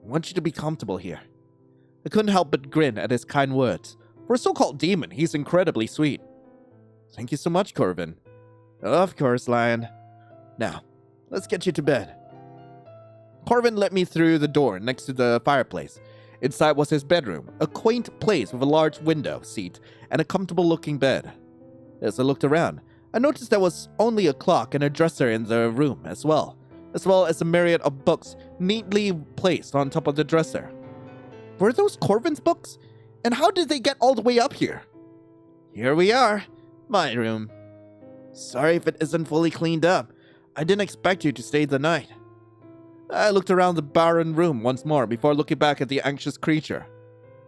A: I want you to be comfortable here. I couldn't help but grin at his kind words. For a so-called demon, he's incredibly sweet. Thank you so much, Corvin. Of course, Lion. Now, let's get you to bed. Corvin led me through the door next to the fireplace. Inside was his bedroom, a quaint place with a large window seat and a comfortable-looking bed. As I looked around, I noticed there was only a clock and a dresser in the room as well as a myriad of books neatly placed on top of the dresser. Were those Corvin's books? And how did they get all the way up here? Here we are, my room. Sorry if it isn't fully cleaned up. I didn't expect you to stay the night. I looked around the barren room once more before looking back at the anxious creature.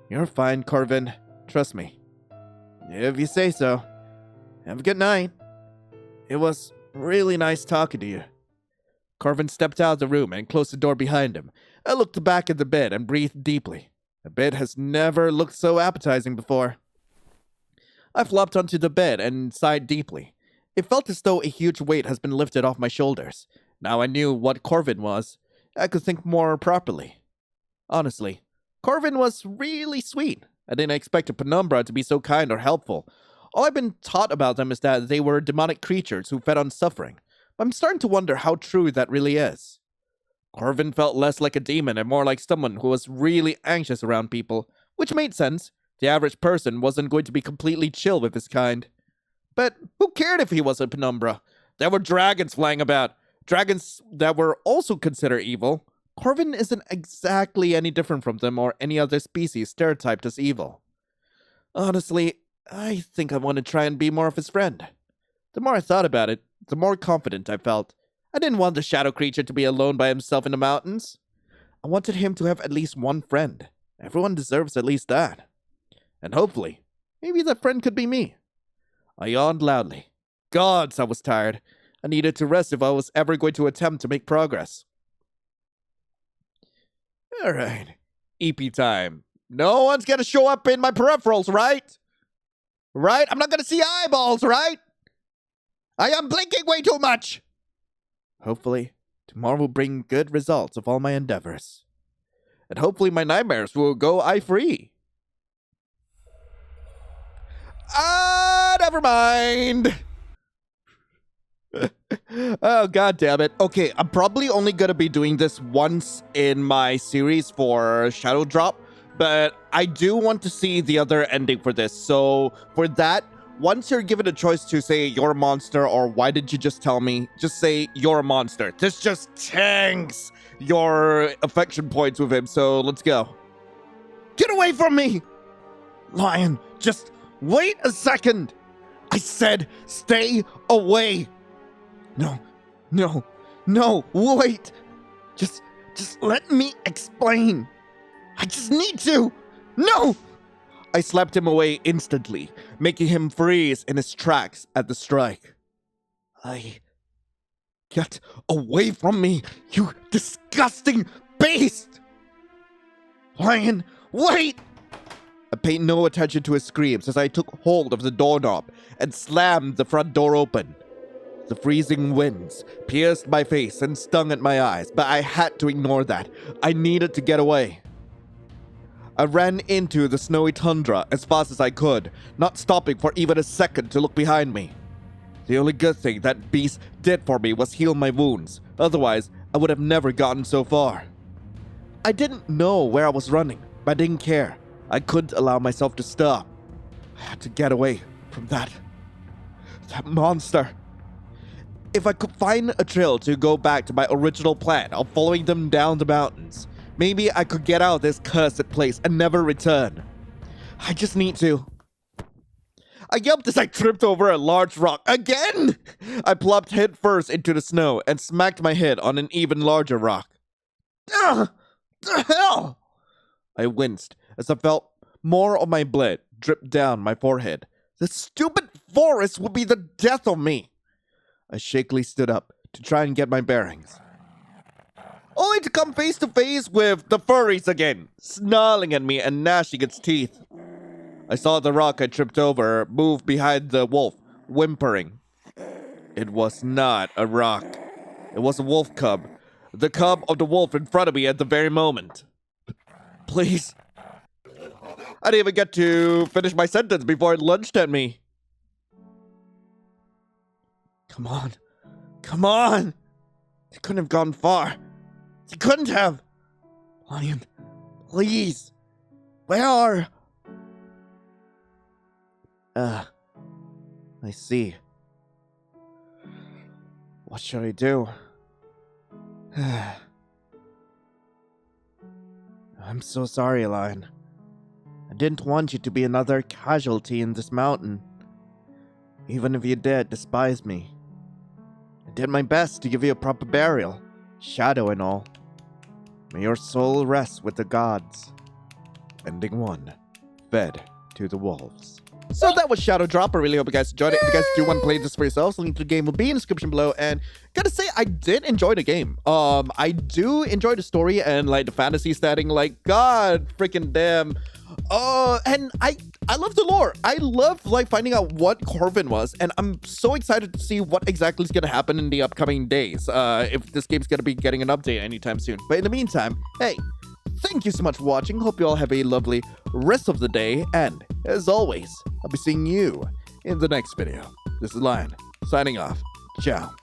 A: You're fine, Corvin. Trust me. If you say so. Have a good night. It was really nice talking to you. Corvin stepped out of the room and closed the door behind him. I looked back at the bed and breathed deeply. The bed has never looked so appetizing before. I flopped onto the bed and sighed deeply. It felt as though a huge weight has been lifted off my shoulders. Now I knew what Corvin was. I could think more properly. Honestly, Corvin was really sweet. I didn't expect a penumbra to be so kind or helpful. All I've been taught about them is that they were demonic creatures who fed on suffering. But I'm starting to wonder how true that really is. Corvin felt less like a demon and more like someone who was really anxious around people, which made sense. The average person wasn't going to be completely chill with his kind. But who cared if he was a penumbra? There were dragons flying about. Dragons that were also considered evil. Corvin isn't exactly any different from them or any other species stereotyped as evil. Honestly, I think I want to try and be more of his friend. The more I thought about it, the more confident I felt. I didn't want the shadow creature to be alone by himself in the mountains. I wanted him to have at least one friend. Everyone deserves at least that. And hopefully, maybe that friend could be me. I yawned loudly. Gods, I was tired. I needed to rest if I was ever going to attempt to make progress. Alright, EP time. No one's gonna show up in my peripherals, right? Right? I'm not gonna see eyeballs, right? I am blinking way too much! Hopefully, tomorrow will bring good results of all my endeavors. And hopefully my nightmares will go eye-free. Never mind! Oh, god damn it. Okay, I'm probably only gonna be doing this once in my series for ShadowDrop, but I do want to see the other ending for this. So for that, once you're given a choice to say you're a monster or why did you just tell me, just say you're a monster. This just tanks your affection points with him, so let's go. Get away from me! Lion, just wait a second! I said stay away! No, wait! Just let me explain! I just need to! No! I slapped him away instantly, making him freeze in his tracks at the strike. Get away from me, you disgusting beast! Lion, wait! I paid no attention to his screams as I took hold of the doorknob and slammed the front door open. The freezing winds pierced my face and stung at my eyes, but I had to ignore that. I needed to get away. I ran into the snowy tundra as fast as I could, not stopping for even a second to look behind me. The only good thing that beast did for me was heal my wounds. Otherwise, I would have never gotten so far. I didn't know where I was running, but I didn't care. I couldn't allow myself to stop. I had to get away from that monster. If I could find a trail to go back to my original plan of following them down the mountains, maybe I could get out of this cursed place and never return. I just need to. I yelped as I tripped over a large rock. Again! I plopped headfirst into the snow and smacked my head on an even larger rock. Ugh! The hell! I winced as I felt more of my blood drip down my forehead. The stupid forest would be the death of me. I shakily stood up to try and get my bearings, only to come face to face with the furries again, snarling at me and gnashing its teeth. I saw the rock I tripped over move behind the wolf, whimpering. It was not a rock. It was a wolf cub, the cub of the wolf in front of me at the very moment. Please, I didn't even get to finish my sentence before it lunged at me. Come on. Come on! They couldn't have gone far. They couldn't have! Lion, please. Where are... I see. What should I do? I'm so sorry, Lion. I didn't want you to be another casualty in this mountain. Even if you did despise me. I did my best to give you a proper burial, shadow and all. May your soul rest with the gods. Ending 1. Fed to the wolves. So that was ShadowDrop. I really hope you guys enjoyed it. If you guys do want to play this for yourselves, link to the game will be in the description below. And gotta say, I did enjoy the game. I do enjoy the story and like the fantasy setting. Like, god freaking damn. And I love the lore. I love like finding out what Corvin was, and I'm so excited to see what exactly is gonna happen in the upcoming days. If this game's gonna be getting an update anytime soon. But in the meantime, hey, thank you so much for watching. Hope you all have a lovely rest of the day, and as always, I'll be seeing you in the next video. This is Lion, signing off. Ciao.